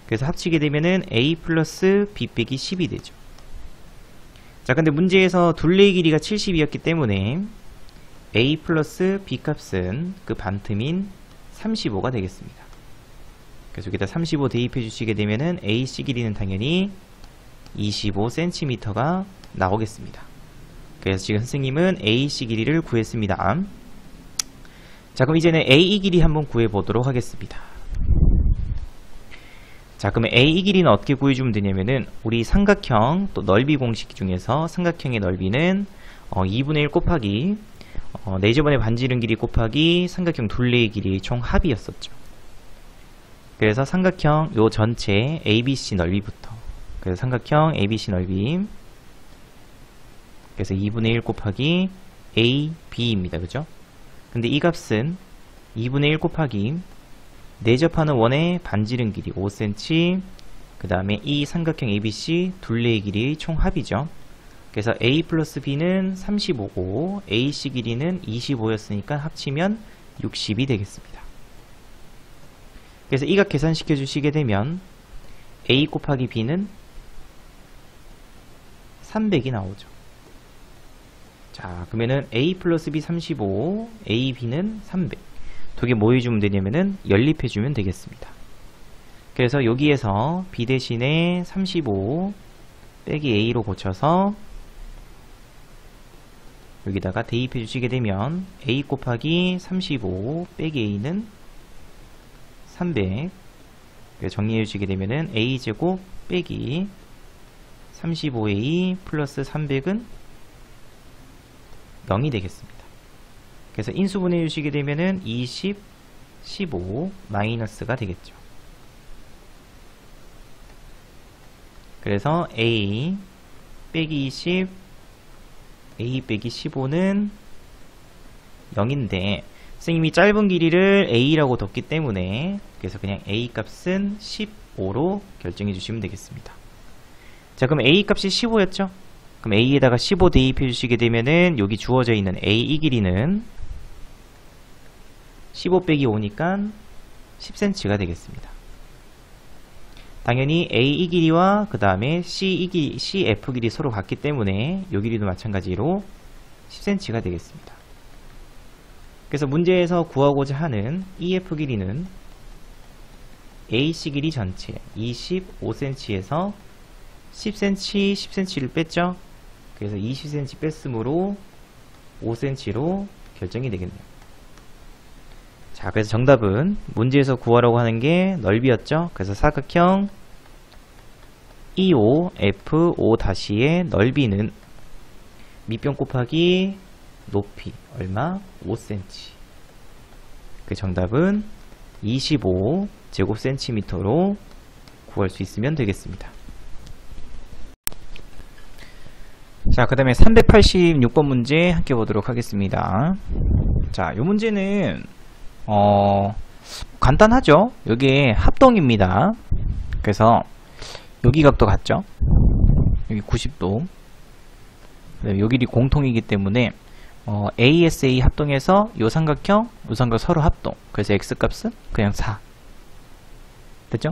그래서 합치게 되면은 A 플러스 B 빼기 10이 되죠. 자, 근데 문제에서 둘레의 길이가 70이었기 때문에 A 플러스 B 값은 그 반틈인 35가 되겠습니다. 그래서 여기다 35 대입해 주시게 되면은 AC 길이는 당연히 25cm가 나오겠습니다. 그래서 지금 선생님은 AC 길이를 구했습니다. 자, 그럼 이제는 AE 길이 한번 구해 보도록 하겠습니다. 자, 그러면 AE 길이는 어떻게 구해주면 되냐면은 우리 삼각형 또 넓이 공식 중에서 삼각형의 넓이는 2분의 1 곱하기 네저번의 반지름 길이 곱하기 삼각형 둘레의 길이 총 합이었었죠. 그래서 삼각형 요 전체 ABC 넓이부터 그래서 삼각형 ABC 넓이 그래서 2분의 1 곱하기 AB입니다. 그죠? 근데 이 값은 2분의 1 곱하기 내접하는 원의 반지름 길이 5cm 그 다음에 이 삼각형 ABC 둘레의 길이 총 합이죠. 그래서 A 플러스 B는 35고 AC 길이는 25였으니까 합치면 60이 되겠습니다. 그래서 이 값 계산시켜 주시게 되면 A 곱하기 B는 300이 나오죠. 자, 그러면은 A 플러스 B 35, A, B는 300. 두 개 뭐 해주면 되냐면은 연립해주면 되겠습니다. 그래서 여기에서 B 대신에 35 빼기 A로 고쳐서 여기다가 대입해 주시게 되면 A 곱하기 35 빼기 A는 300. 정리해 주시게 되면은 A제곱 빼기 35A 플러스 300은 0이 되겠습니다. 그래서 인수분해 주시게 되면은 20, 15 마이너스가 되겠죠. 그래서 A 빼기 20, A 빼기 15는 0인데 선생님이 짧은 길이를 a라고 뒀기 때문에 그래서 그냥 a 값은 15로 결정해 주시면 되겠습니다. 자, 그럼 a 값이 15였죠? 그럼 a에다가 15 대입해 주시게 되면은 여기 주어져 있는 a 이 길이는 15 빼기 5니까 10cm가 되겠습니다. 당연히 a 이 길이와 그 다음에 cf 길이 서로 같기 때문에 이 길이도 마찬가지로 10cm가 되겠습니다. 그래서 문제에서 구하고자 하는 EF 길이는 AC 길이 전체 25cm에서 10cm, 10cm를 뺐죠? 그래서 20cm 뺐으므로 5cm로 결정이 되겠네요. 자, 그래서 정답은 문제에서 구하라고 하는 게 넓이였죠? 그래서 사각형 EOF5-의 넓이는 밑변 곱하기 높이 얼마? 5cm. 그 정답은 25제곱센티미터로 구할 수 있으면 되겠습니다. 자, 그 다음에 386번 문제 함께 보도록 하겠습니다. 자, 이 문제는 간단하죠? 여기 합동입니다. 그래서 여기 각도 같죠? 여기 90도. 요 길이 공통이기 때문에 ASA 합동해서 요 삼각형, 요 삼각 서로 합동. 그래서 X값은 그냥 4. 됐죠?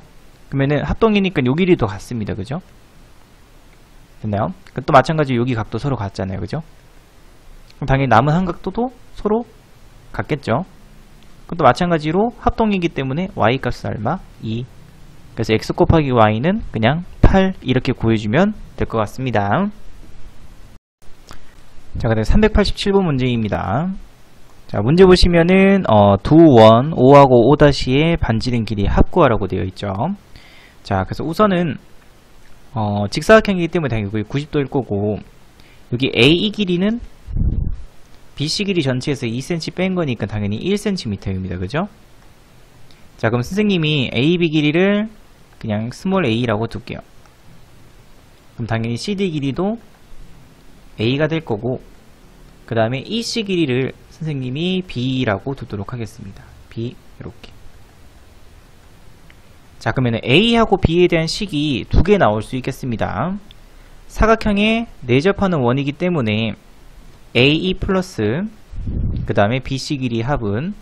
그러면은 합동이니까 요 길이도 같습니다. 그죠? 됐나요? 또 마찬가지로 여기 각도 서로 같잖아요. 그죠? 그럼 당연히 남은 삼각도도 서로 같겠죠? 또 마찬가지로 합동이기 때문에 Y값은 얼마? 2. 그래서 X 곱하기 Y는 그냥 8 이렇게 구해주면 될 것 같습니다. 자, 그 다음에 387번 문제입니다. 자, 문제 보시면은 두 원 5하고 5-의 반지름 길이 합구하라고 되어 있죠. 자, 그래서 우선은 직사각형이기 때문에 당연히 90도일 거고, 여기 A 길이는 BC 길이 전체에서 2cm 뺀 거니까 당연히 1cm입니다. 그죠? 자, 그럼 선생님이 AB 길이를 그냥 스몰 a라고 둘게요. 그럼 당연히 CD 길이도 A가 될 거고, 그 다음에 EC 길이를 선생님이 B라고 두도록 하겠습니다. B 이렇게. 자, 그러면 A하고 B에 대한 식이 두 개 나올 수 있겠습니다. 사각형에 내접하는 원이기 때문에 AE 플러스 그 다음에 BC 길이 합은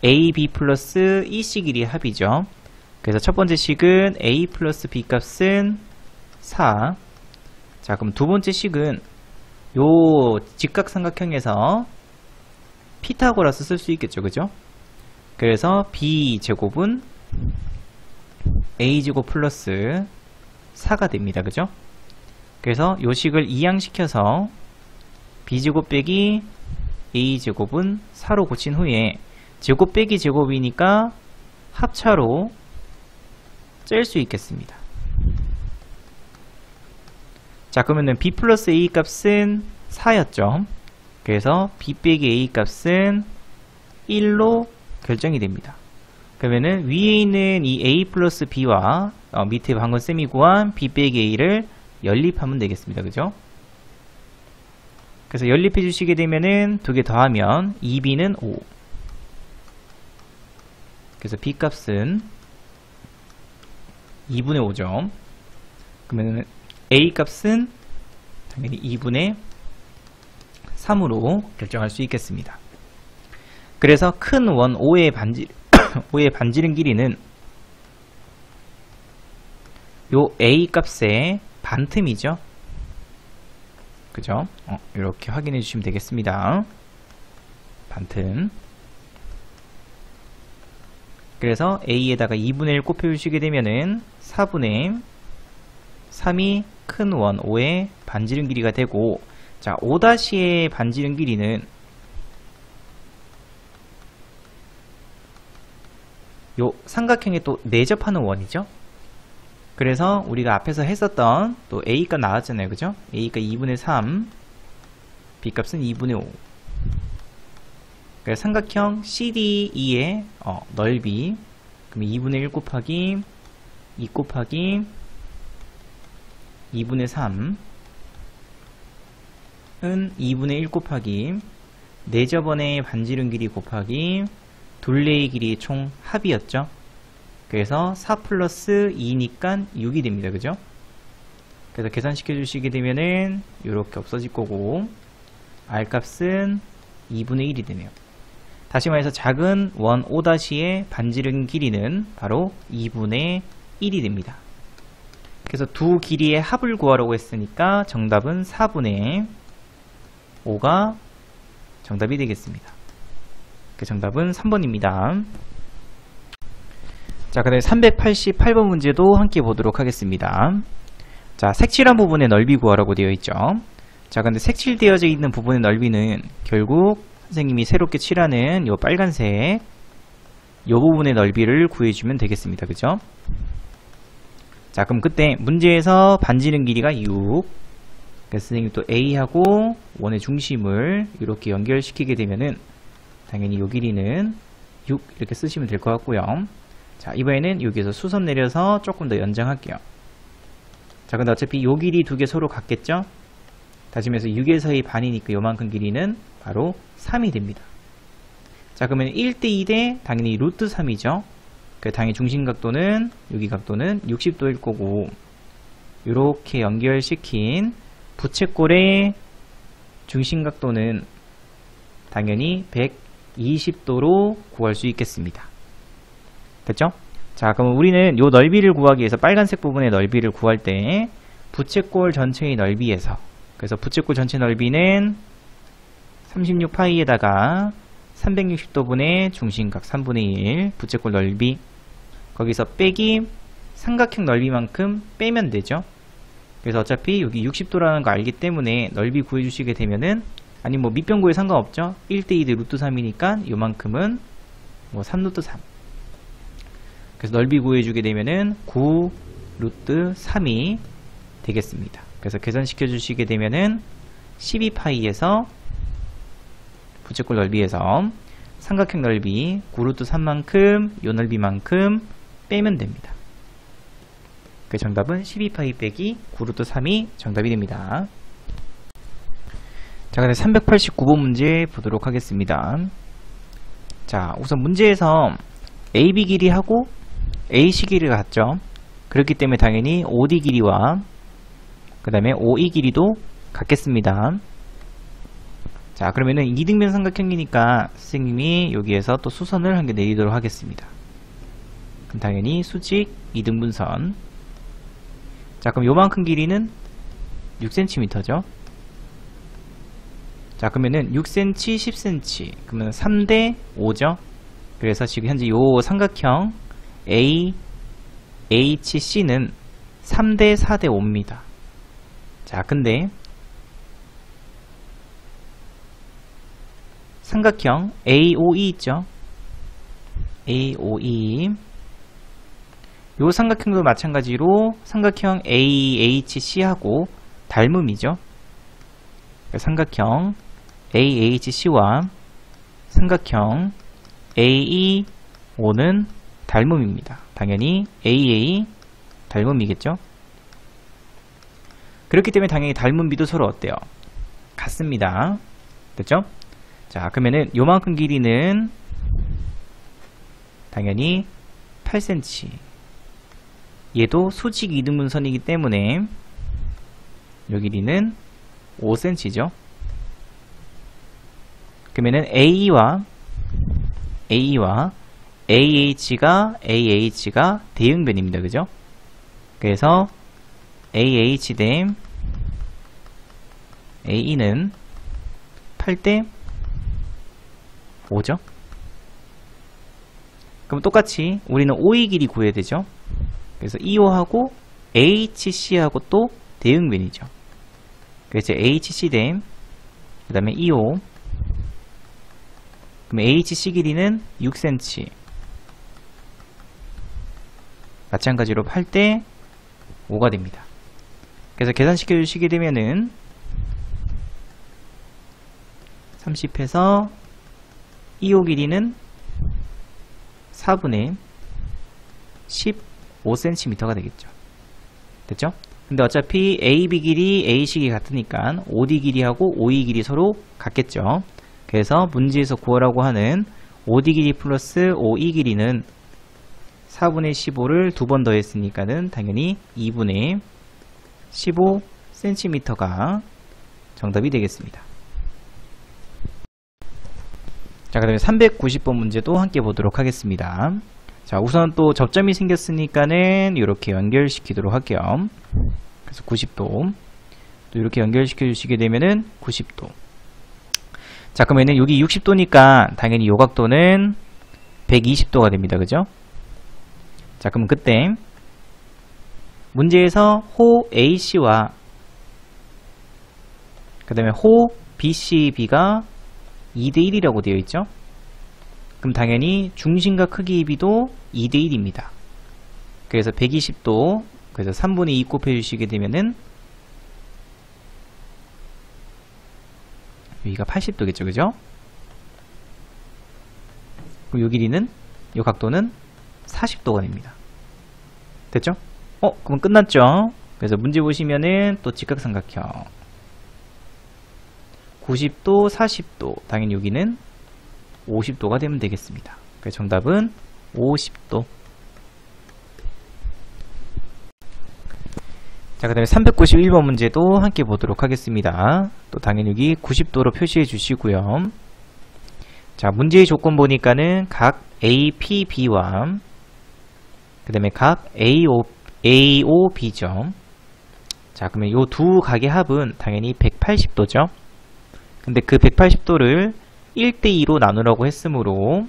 AB 플러스 EC 길이 합이죠. 그래서 첫 번째 식은 A 플러스 B 값은 4. 자, 그럼 두 번째 식은 요 직각삼각형에서 피타고라스 쓸 수 있겠죠. 그죠? 그래서 B제곱은 A제곱 플러스 4가 됩니다. 그죠? 그래서 요 식을 이항시켜서 B제곱 빼기 A제곱은 4로 고친 후에 제곱 빼기 제곱이니까 합차로 짤 수 있겠습니다. 자, 그러면은 B 플러스 A 값은 4였죠. 그래서 B 빼기 A 값은 1로 결정이 됩니다. 그러면은 위에 있는 이 A 플러스 B와 밑에 방금 쌤이 구한 B 빼기 A를 연립하면 되겠습니다. 그죠? 그래서 연립해 주시게 되면은 두 개 더하면 2B는 5. 그래서 B 값은 2분의 5죠. 그러면은 A 값은 당연히 2분의 3으로 결정할 수 있겠습니다. 그래서 큰 원 5의 반지름 길이는 요 A 값의 반틈이죠. 그죠? 이렇게 확인해 주시면 되겠습니다. 반틈. 그래서 A에다가 2분의 1 곱해주시게 되면은 4분의 3이 큰 원 5의 반지름 길이가 되고, 자, 5-의 반지름 길이는 요 삼각형에 또 내접하는 원이죠. 그래서 우리가 앞에서 했었던 또 A값 나왔잖아요. 그죠? A값 2분의 3, B값은 2분의 5. 그래서 삼각형 CDE의 넓이, 그럼 2분의 1 곱하기 2 곱하기 2분의 3은 2분의 1 곱하기 4저번의 반지름 길이 곱하기 둘레의 길이 총 합이었죠. 그래서 4 플러스 2니까 6이 됩니다. 그죠? 그래서 계산시켜 주시게 되면은 이렇게 없어질 거고 R 값은 2분의 1이 되네요. 다시 말해서 작은 원 O''의 반지름 길이는 바로 2분의 1이 됩니다. 그래서 두 길이의 합을 구하라고 했으니까 정답은 4분의 5가 정답이 되겠습니다. 그 정답은 3번입니다. 자, 그다음에 388번 문제도 함께 보도록 하겠습니다. 자, 색칠한 부분의 넓이 구하라고 되어 있죠. 자, 근데 색칠되어져 있는 부분의 넓이는 결국 선생님이 새롭게 칠하는 요 빨간색 요 부분의 넓이를 구해주면 되겠습니다. 그죠? 자, 그럼 그때 문제에서 반지름 길이가 6. 그래서 선생님이 또 A하고 원의 중심을 이렇게 연결시키게 되면은 당연히 요 길이는 6 이렇게 쓰시면 될 것 같고요. 자, 이번에는 여기에서 수선 내려서 조금 더 연장할게요. 자, 근데 어차피 요 길이 두 개 서로 같겠죠? 다시면서 6에서의 반이니까 요만큼 길이는 바로 3이 됩니다. 자, 그러면 1대 2대 당연히 루트 3이죠. 그 당연히 중심각도는 여기 각도는 60도일 거고 이렇게 연결시킨 부채꼴의 중심각도는 당연히 120도로 구할 수 있겠습니다. 됐죠? 자, 그럼 우리는 요 넓이를 구하기 위해서 빨간색 부분의 넓이를 구할 때 부채꼴 전체의 넓이에서 그래서 부채꼴 전체 넓이는 36파이에다가 360도분의 중심각 3분의 1 부채꼴 넓이 거기서 빼기 삼각형 넓이만큼 빼면 되죠. 그래서 어차피 여기 60도라는 거 알기 때문에 넓이 구해주시게 되면은 아니 뭐 밑변 구해 상관없죠. 1대2대 루트 3이니까 요만큼은 뭐 3루트 3 그래서 넓이 구해주게 되면은 9 루트 3이 되겠습니다. 그래서 계산시켜 주시게 되면은 12파이에서 부채꼴 넓이에서 삼각형 넓이 9루트 3만큼 요 넓이만큼 빼면 됩니다. 그 정답은 12파이 빼기 9루트 3이 정답이 됩니다. 자, 그다음 389번 문제 보도록 하겠습니다. 자, 우선 문제에서 AB 길이하고 AC 길이가 같죠. 그렇기 때문에 당연히 OD 길이와 그 다음에 OE 길이도 같겠습니다. 자, 그러면은 이등변 삼각형이니까 선생님이 여기에서 또 수선을 한 개 내리도록 하겠습니다. 그럼 당연히 수직 이등분선. 자, 그럼 요만큼 길이는 6cm죠. 자, 그러면은 6cm, 10cm. 그러면 3대 5죠. 그래서 지금 현재 요 삼각형 AHC는 3대 4대 5입니다. 자, 근데 삼각형 AOE 있죠? AOE 요 삼각형도 마찬가지로 삼각형 AHC하고 닮음이죠. 삼각형 AHC와 삼각형 AEO는 닮음입니다. 당연히 AA 닮음이겠죠. 그렇기 때문에 당연히 닮음비도 서로 어때요? 같습니다. 됐죠? 자, 그러면은 요만큼 길이는 당연히 8cm. 얘도 수직 이등분선이기 때문에 요 길이는 5cm죠. 그러면은 AE와 AH가 대응변입니다. 그죠? 그래서 AH 대 AE는 8대 5죠. 그럼 똑같이 우리는 OE 길이 구해야 되죠. 그래서 EO하고 HC하고 또 대응변이죠. 그래서 HC 대 그 다음에 EO. 그럼 HC 길이는 6cm. 마찬가지로 8대 5가 됩니다. 그래서 계산시켜 주시게 되면은 30에서 EO 길이는 4분의 15cm가 되겠죠. 됐죠? 근데 어차피 AB 길이, AC 길이 같으니까 OD 길이하고 OE 길이 서로 같겠죠. 그래서 문제에서 구하라고 하는 OD 길이 플러스 OE 길이는 4분의 15를 두 번 더했으니까는 당연히 2분의 15cm가 정답이 되겠습니다. 자, 그 다음에 390번 문제도 함께 보도록 하겠습니다. 자, 우선 또 접점이 생겼으니까는 이렇게 연결시키도록 할게요. 그래서 90도. 또 이렇게 연결시켜 주시게 되면은 90도. 자, 그러면은 여기 60도니까 당연히 요 각도는 120도가 됩니다. 그죠? 자, 그럼 그때 문제에서 호 AC와 그 다음에 호 BCB가 2대1이라고 되어 있죠? 그럼 당연히 중심과 크기 비도 2대1입니다. 그래서 120도, 그래서 3분의 2 곱해주시게 되면은 여기가 80도겠죠, 그죠? 그럼 요 길이는, 요 각도는 40도가 됩니다. 됐죠? 그럼 끝났죠? 그래서 문제 보시면은 또 직각삼각형 90도, 40도, 당연히 여기는 50도가 되면 되겠습니다. 그래서 정답은 50도. 자, 그 다음에 391번 문제도 함께 보도록 하겠습니다. 또 당연히 여기 90도로 표시해 주시고요. 자, 문제의 조건 보니까는 각 APB와 그 다음에 각 AOB죠. 자, 그러면 요 두 각의 합은 당연히 180도죠. 근데 그 180도를 1대2로 나누라고 했으므로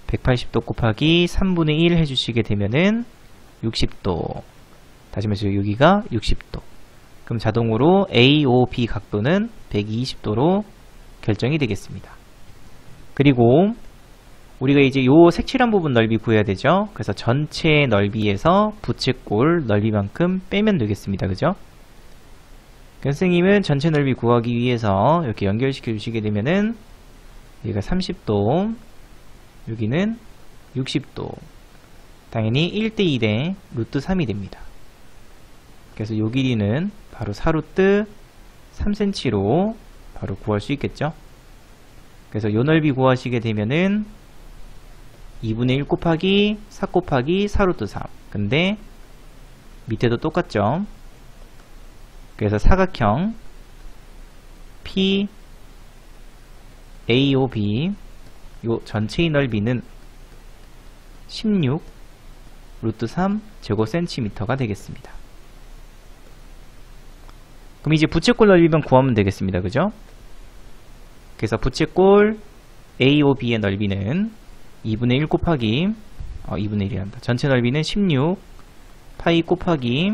180도 곱하기 3분의 1 해주시게 되면은 60도. 다시 말해서 여기가 60도. 그럼 자동으로 AOB 각도는 120도로 결정이 되겠습니다. 그리고 우리가 이제 요 색칠한 부분 넓이 구해야 되죠. 그래서 전체 넓이에서 부채꼴 넓이만큼 빼면 되겠습니다. 그죠? 선생님은 전체 넓이 구하기 위해서 이렇게 연결시켜 주시게 되면은 여기가 30도, 여기는 60도. 당연히 1대1에 루트 3이 됩니다. 그래서 요 길이는 바로 4루트 3cm로 바로 구할 수 있겠죠. 그래서 요 넓이 구하시게 되면은 2분의 1 곱하기 4 곱하기 4루트 3. 근데 밑에도 똑같죠. 그래서 사각형 PAOB 요 전체의 넓이는 16 루트 3 제곱센티미터가 되겠습니다. 그럼 이제 부채꼴 넓이만 구하면 되겠습니다. 그죠? 그래서 부채꼴 AOB의 넓이는 2분의 1 곱하기 2분의 1이란다. 전체 넓이는 16 파이 곱하기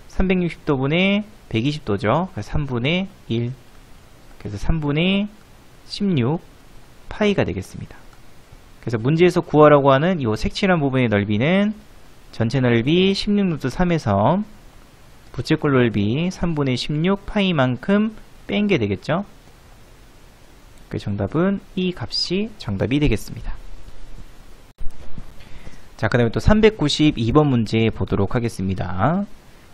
360도분의 120도죠. 그래서 3분의 1. 그래서 3분의 16 파이가 되겠습니다. 그래서 문제에서 구하라고 하는 이 색칠한 부분의 넓이는 전체 넓이 16루트 3에서 부채꼴 넓이 3분의 16 파이만큼 뺀 게 되겠죠. 그 정답은 이 값이 정답이 되겠습니다. 자, 그 다음에 또 392번 문제 보도록 하겠습니다.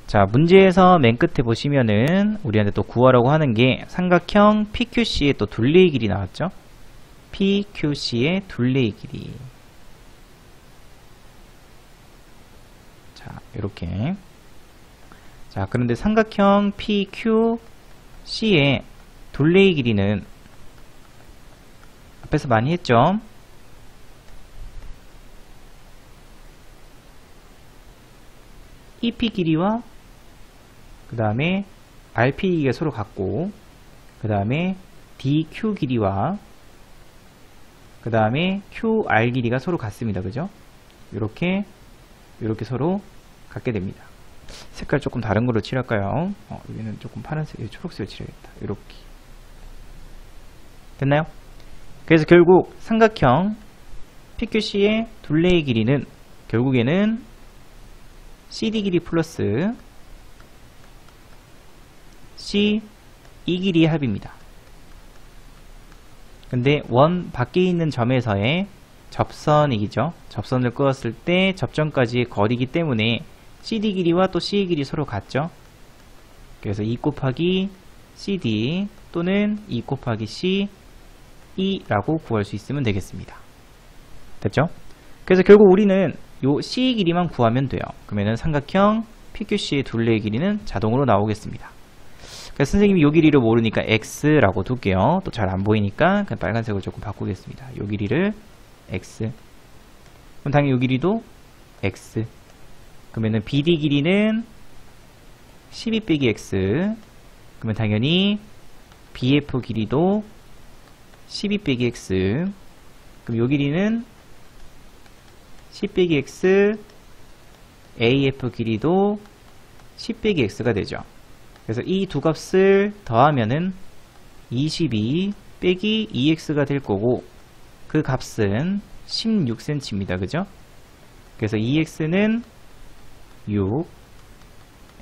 자, 문제에서 맨 끝에 보시면은 우리한테 또 구하라고 하는 게 삼각형 PQC의 또 둘레의 길이 나왔죠. PQC의 둘레의 길이. 자, 이렇게. 자, 그런데 삼각형 PQC의 둘레의 길이는 앞에서 많이 했죠. EP 길이와 그 다음에 RP 길이가 서로 같고, 그 다음에 DQ 길이와 그 다음에 QR 길이가 서로 같습니다. 그죠? 이렇게 서로 같게 됩니다. 색깔 조금 다른 걸로 칠할까요? 여기는 조금 파란색, 초록색을 칠하겠다. 이렇게 됐나요? 그래서 결국 삼각형 PQC의 둘레의 길이는 결국에는 CD 길이 플러스 CE 길이의 합입니다. 근데 원 밖에 있는 점에서의 접선이죠. 접선을 그었을 때 접점까지의 거리이기 때문에 CD 길이와 또 CE 길이 서로 같죠. 그래서 2 곱하기 CD 또는 2 곱하기 C 2라고 구할 수 있으면 되겠습니다. 됐죠? 그래서 결국 우리는 요 C의 길이만 구하면 돼요. 그러면은 삼각형 PQC의 둘레의 길이는 자동으로 나오겠습니다. 그래서 선생님이 요 길이를 모르니까 X라고 둘게요. 또 잘 안 보이니까 그냥 빨간색으로 조금 바꾸겠습니다. 요 길이를 X. 그럼 당연히 요 길이도 X. 그러면은 BD 길이는 12 빼기 X. 그러면 당연히 BF 길이도 12 빼기 X. 그럼 요 길이는 10 빼기 X. AF 길이도 10 빼기 X가 되죠. 그래서 이 두 값을 더하면은 22 빼기 2X가 될 거고, 그 값은 16cm입니다. 그죠? 그래서 2X는 6,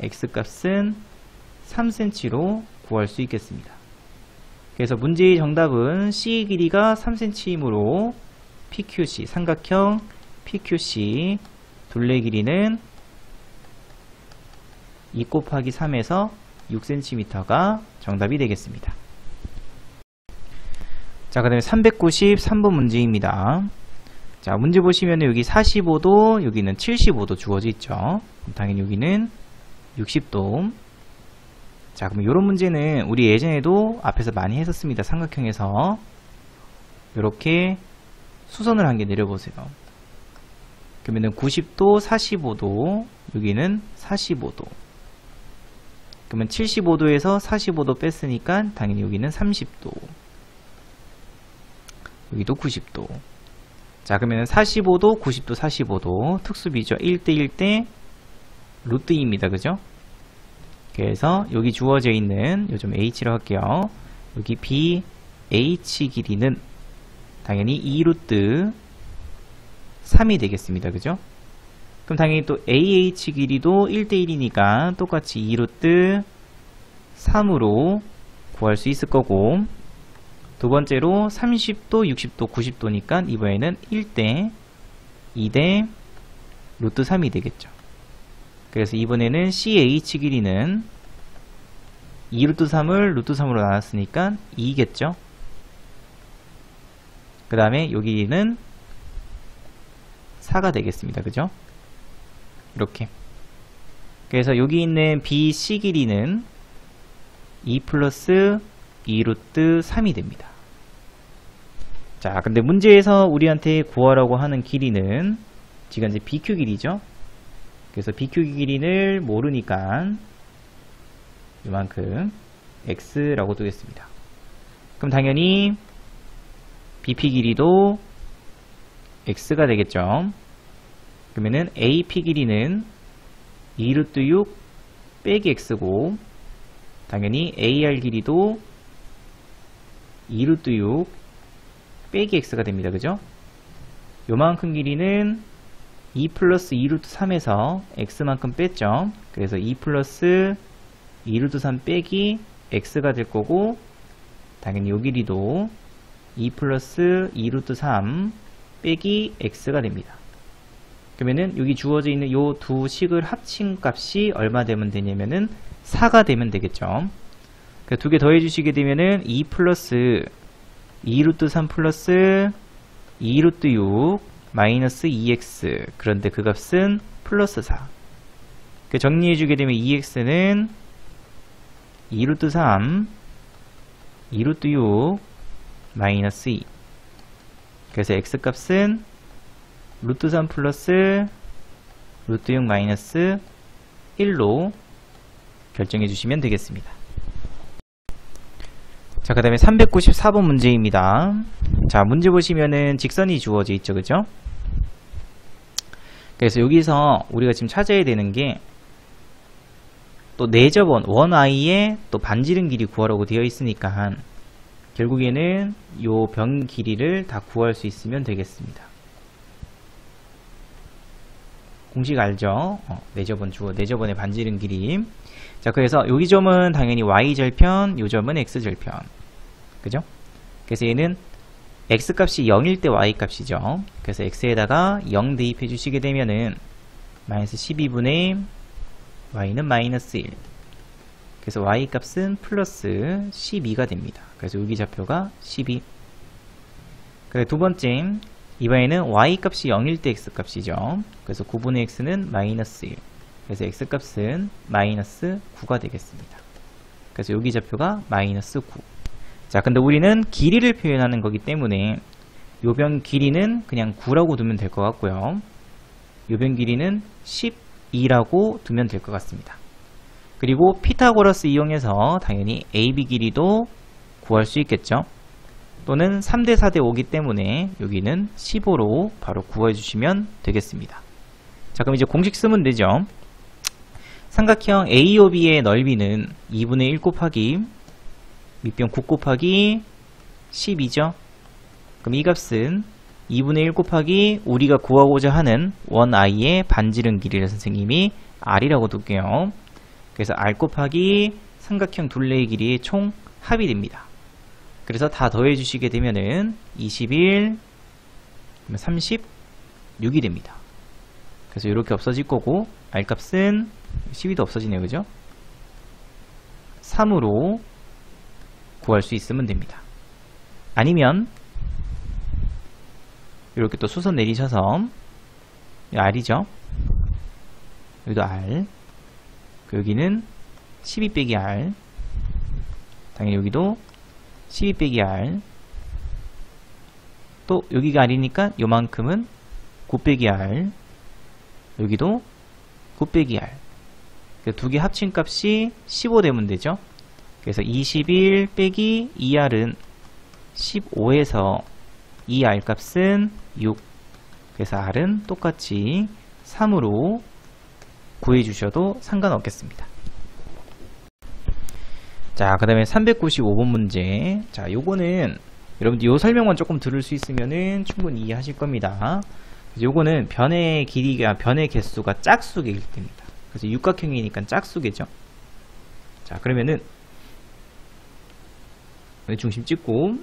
X 값은 3cm로 구할 수 있겠습니다. 그래서 문제의 정답은 C의 길이가 3cm이므로 PQC, 삼각형 PQC 둘레 길이는 2 곱하기 3에서 6cm가 정답이 되겠습니다. 자, 그 다음에 393번 문제입니다. 자, 문제 보시면 여기 45도, 여기는 75도 주어져 있죠. 그럼 당연히 여기는 60도. 자, 그럼 이런 문제는 우리 예전에도 앞에서 많이 했었습니다. 삼각형에서 이렇게 수선을 한 개 내려보세요. 그러면은 90도, 45도, 여기는 45도. 그러면 75도에서 45도 뺐으니까 당연히 여기는 30도. 여기도 90도. 자, 그러면 45도, 90도, 45도 특수비죠. 1대 1대 루트 2입니다. 그죠? 그래서 여기 주어져 있는 요즘 H로 할게요. 여기 BH 길이는 당연히 2루트 3이 되겠습니다. 그죠? 그럼 당연히 또 AH 길이도 1대 1이니까 똑같이 2루트 3으로 구할 수 있을 거고, 두 번째로 30도, 60도, 90도니까 이번에는 1대 2대 루트 3이 되겠죠. 그래서 이번에는 CH 길이는 2루트 3을 루트 3으로 나눴으니까 2겠죠. 그 다음에 요 길이는 4가 되겠습니다. 그죠? 이렇게. 그래서 여기 있는 BC 길이는 2 플러스 2루트 3이 됩니다. 자, 근데 문제에서 우리한테 구하라고 하는 길이는 지금 이제 BQ 길이죠. 그래서 BQ 길이를 모르니까 이만큼 X라고 두겠습니다. 그럼 당연히 BP 길이도 X가 되겠죠. 그러면은 AP 길이는 2루트 6 빼기 X고, 당연히 AR 길이도 2루트 6 빼기 X가 됩니다. 그죠? 요만큼 길이는 2 플러스 2루트 3에서 X만큼 뺐죠. 그래서 2 플러스 2루트 3 빼기 X가 될 거고, 당연히 요 길이도 2 플러스 2루트 3 빼기 X가 됩니다. 그러면은 여기 주어져 있는 요 두 식을 합친 값이 얼마 되면 되냐면은 4가 되면 되겠죠. 두 개 더해 주시게 되면은 2 플러스 2루트 3 플러스 2루트 6 마이너스 2x. 그런데 그 값은 플러스 4. 정리해 주게 되면 2x는 2루트 3 2루트 6 마이너스 2. 그래서 x 값은 루트 3 플러스 루트 6 마이너스 1로 결정해 주시면 되겠습니다. 자, 그 다음에 394번 문제입니다. 자, 문제 보시면은 직선이 주어져 있죠. 그죠? 그래서 여기서 우리가 지금 찾아야 되는 게 또 내접원 원I의 또 반지름 길이 구하라고 되어 있으니까 결국에는 요 변 길이를 다 구할 수 있으면 되겠습니다. 공식 알죠? 내접원의 반지름 길이. 자, 그래서 여기 점은 당연히 y절편, 요 점은 x절편. 그죠? 그래서 얘는 x값이 0일 때 y값이죠. 그래서 x에다가 0 대입해 주시게 되면은 마이너스 12분의 y는 마이너스 1. 그래서 y값은 플러스 12가 됩니다. 그래서 여기 좌표가 12. 두 번째, 이번에는 y 값이 0일 때 x 값이죠. 그래서 9분의 x는 마이너스 1. 그래서 x 값은 마이너스 9가 되겠습니다. 그래서 여기 좌표가 마이너스 9. 자, 근데 우리는 길이를 표현하는 거기 때문에 요 변 길이는 그냥 9라고 두면 될 것 같고요. 요 변 길이는 12라고 두면 될 것 같습니다. 그리고 피타고라스 이용해서 당연히 AB 길이도 구할 수 있겠죠. 또는 3대 4대 5기 때문에 여기는 15로 바로 구해주시면 되겠습니다. 자, 그럼 이제 공식 쓰면 되죠. 삼각형 AOB의 넓이는 2분의 1 곱하기 밑변 9 곱하기 10이죠. 그럼 이 값은 2분의 1 곱하기 우리가 구하고자 하는 원 i의 반지름 길이를 선생님이 r이라고 둘게요. 그래서 r 곱하기 삼각형 둘레의 길이의 총 합이 됩니다. 그래서 다 더해 주시게 되면은 21, 36이 됩니다. 그래서 이렇게 없어질 거고 r 값은 12도 없어지네요. 그죠? 3으로 구할 수 있으면 됩니다. 아니면 이렇게 또 수선 내리셔서 r이죠. 여기도 r, 여기는 12 빼기 r, 당연히 여기도 12 빼기 r, 또 여기가 r이니까 요만큼은 9 빼기 r, 여기도 9 빼기 r. 두 개 합친 값이 15 되면 되죠. 그래서 21 빼기 2r은 15에서 2r 값은 6. 그래서 r은 똑같이 3으로 구해주셔도 상관없겠습니다. 자, 그 다음에 395번 문제. 자, 요거는 여러분들 요 설명만 조금 들을 수 있으면은 충분히 이해하실 겁니다. 요거는 변의 길이가, 변의 개수가 짝수개일 때입니다. 그래서 육각형이니까 짝수개죠. 자, 그러면은 중심 찍고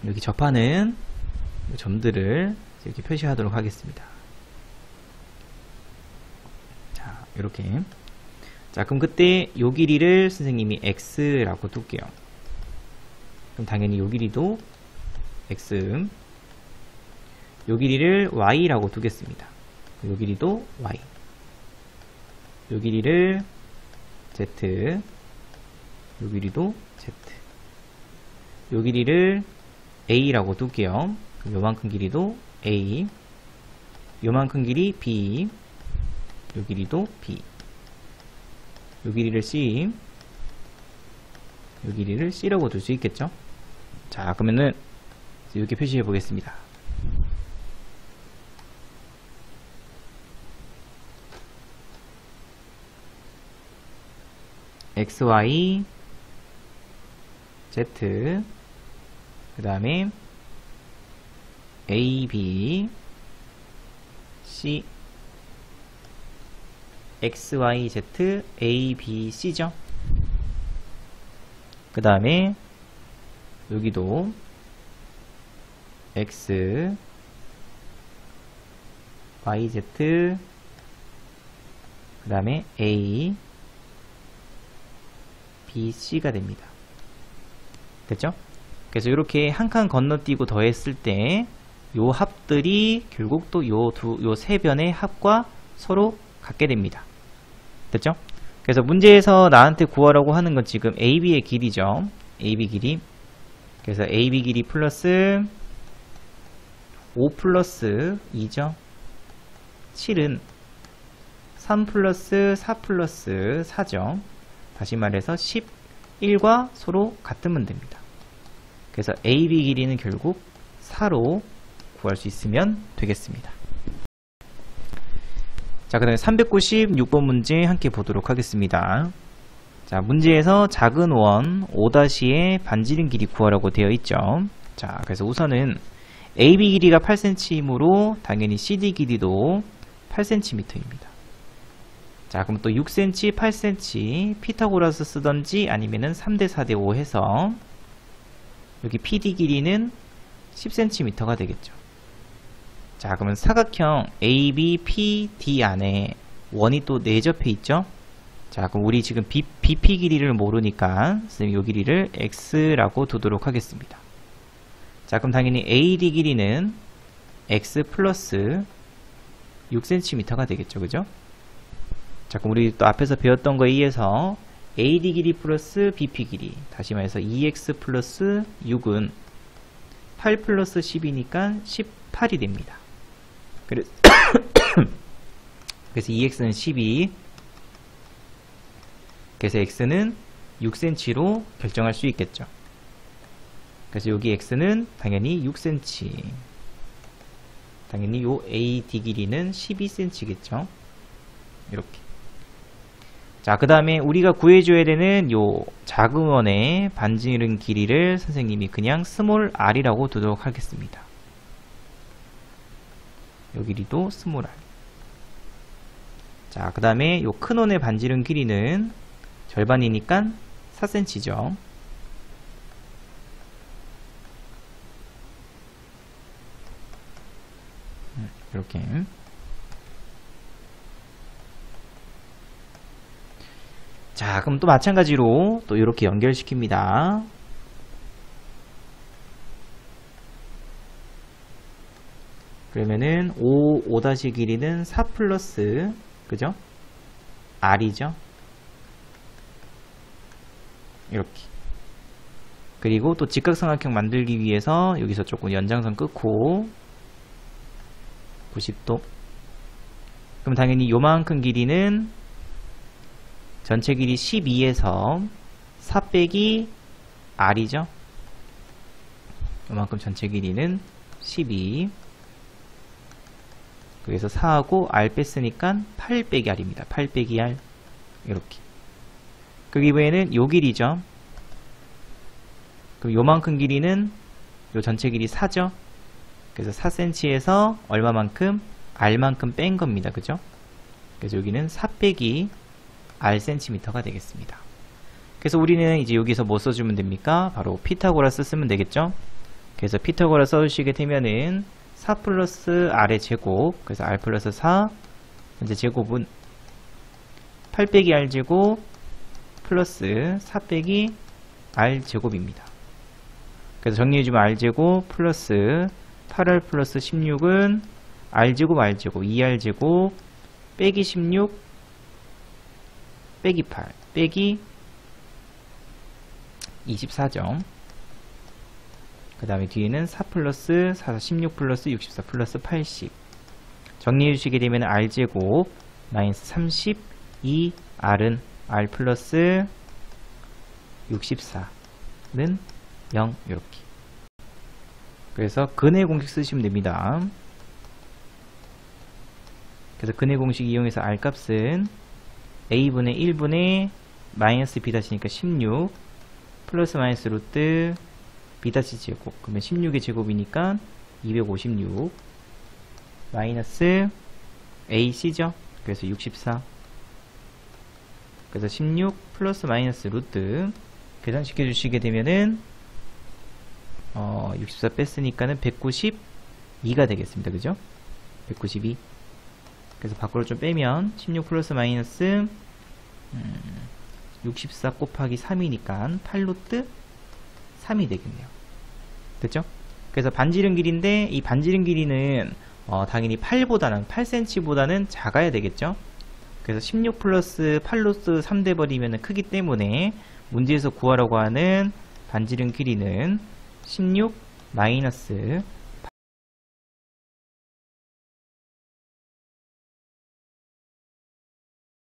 여기 접하는 점들을 이렇게 표시하도록 하겠습니다. 자, 이렇게. 자, 그럼 그때 요 길이를 선생님이 x라고 둘게요. 그럼 당연히 요 길이도 x, 요 길이를 y라고 두겠습니다. 요 길이도 y, 요 길이를 z, 요 길이도 z, 요 길이를 a라고 둘게요. 그럼 요만큼 길이도 a, 요만큼 길이 b, 요 길이도 b, 요 길이를 c, 요 길이를 c라고 둘 수 있겠죠. 자, 그러면은 이렇게 표시해 보겠습니다. x, y, z, 그 다음에 a, b, c, x, y, z, a, b, c죠. 그 다음에 여기도 x, y, z, 그 다음에 a, b, c가 됩니다. 됐죠? 그래서 이렇게 한 칸 건너뛰고 더했을 때 요 합들이 결국 또 요 세 변의 합과 서로 같게 됩니다. 됐죠? 그래서 문제에서 나한테 구하라고 하는 건 지금 AB의 길이죠. AB 길이. 그래서 AB 길이 플러스 5 플러스 2죠. 7은 3 플러스 4 플러스 4죠. 다시 말해서 11과 서로 같으면 됩니다. 그래서 AB 길이는 결국 4로 구할 수 있으면 되겠습니다. 자, 그 다음에 396번 문제 함께 보도록 하겠습니다. 자, 문제에서 작은 원 5-의 반지름 길이 구하라고 되어 있죠. 자, 그래서 우선은 AB 길이가 8cm이므로 당연히 CD 길이도 8cm입니다. 자, 그럼 또 6cm, 8cm 피타고라스 쓰던지 아니면은 3대 4대 5 해서 여기 PD 길이는 10cm가 되겠죠. 자, 그러면 사각형 ABPD 안에 원이 또 내접해 있죠. 자, 그럼 우리 지금 BP 길이를 모르니까 선생님이 이 길이를 X라고 두도록 하겠습니다. 자, 그럼 당연히 AD 길이는 x 플러스 6cm가 되겠죠. 그죠? 자, 그럼 우리 또 앞에서 배웠던 거에 의해서 AD 길이 플러스 BP 길이, 다시 말해서 2x 플러스 6은 8 플러스 10이니까 18이 됩니다. 그래서 2x는 12, 그래서 x는 6cm로 결정할 수 있겠죠. 그래서 여기 x는 당연히 6cm, 당연히 요 AD 길이는 12cm겠죠. 이렇게. 자, 그 다음에 우리가 구해줘야 되는 요 작은 원의 반지름 길이를 선생님이 그냥 스몰 r이라고 두도록 하겠습니다. 요 길이도 스몰 r. 자, 그 다음에 요 큰 원의 반지름 길이는 절반이니까 4cm죠. 이렇게. 자, 그럼 또 마찬가지로 또 이렇게 연결시킵니다. 그러면은 5 길이는 4 플러스, 그죠? r이죠. 이렇게. 그리고 또 직각삼각형 만들기 위해서 여기서 조금 연장선 끊고 90도. 그럼 당연히 요만큼 길이는 전체 길이 12에서 4 빼기 r이죠. 요만큼 전체 길이는 12. 그래서 4하고 r 뺐으니까 8 빼기 r입니다. 8 빼기 r. 이렇게. 그 이번에는 요 길이죠. 그럼 요만큼 길이는 요 전체 길이 4죠. 그래서 4cm에서 얼마만큼? r만큼 뺀 겁니다. 그죠? 그래서 여기는 4 빼기 rcm가 되겠습니다. 그래서 우리는 이제 여기서 뭐 써주면 됩니까? 바로 피타고라스 쓰면 되겠죠? 그래서 피타고라스 써주시게 되면은 4 플러스 r의 제곱, 그래서 r 플러스 4, 현재 제곱은 8 빼기 r 제곱 플러스 4 빼기 r 제곱입니다. 그래서 정리해주면 r 제곱 플러스 8r 플러스 16은 r제곱 r제곱 2r제곱 빼기 16 빼기 8 빼기 24점. 그 다음에 뒤에는 4 플러스 4, 16 플러스 64 플러스 80. 정리해 주시게 되면 r제곱 마이너스 32r은 r 플러스 64는 0. 이렇게. 그래서 근의 공식 쓰시면 됩니다. 그래서 근의 공식 이용해서 r 값은 a분의 1분의 마이너스 b'니까 16 플러스 마이너스 루트 b' 제곱. 그러면 16의 제곱이니까 256 마이너스 ac죠. 그래서 64. 그래서 16 플러스 마이너스 루트 계산시켜 주시게 되면은 64 뺐으니까는 192가 되겠습니다. 그죠? 192. 그래서 밖으로 좀 빼면 16 플러스 마이너스 64 곱하기 3이니까 8루트 3이 되겠네요. 됐죠? 그래서 반지름 길이인데 이 반지름 길이는 당연히 8cm보다는 작아야 되겠죠? 그래서 16 플러스 8루트 3 돼버리면 크기 때문에 문제에서 구하라고 하는 반지름 길이는 16 마이너스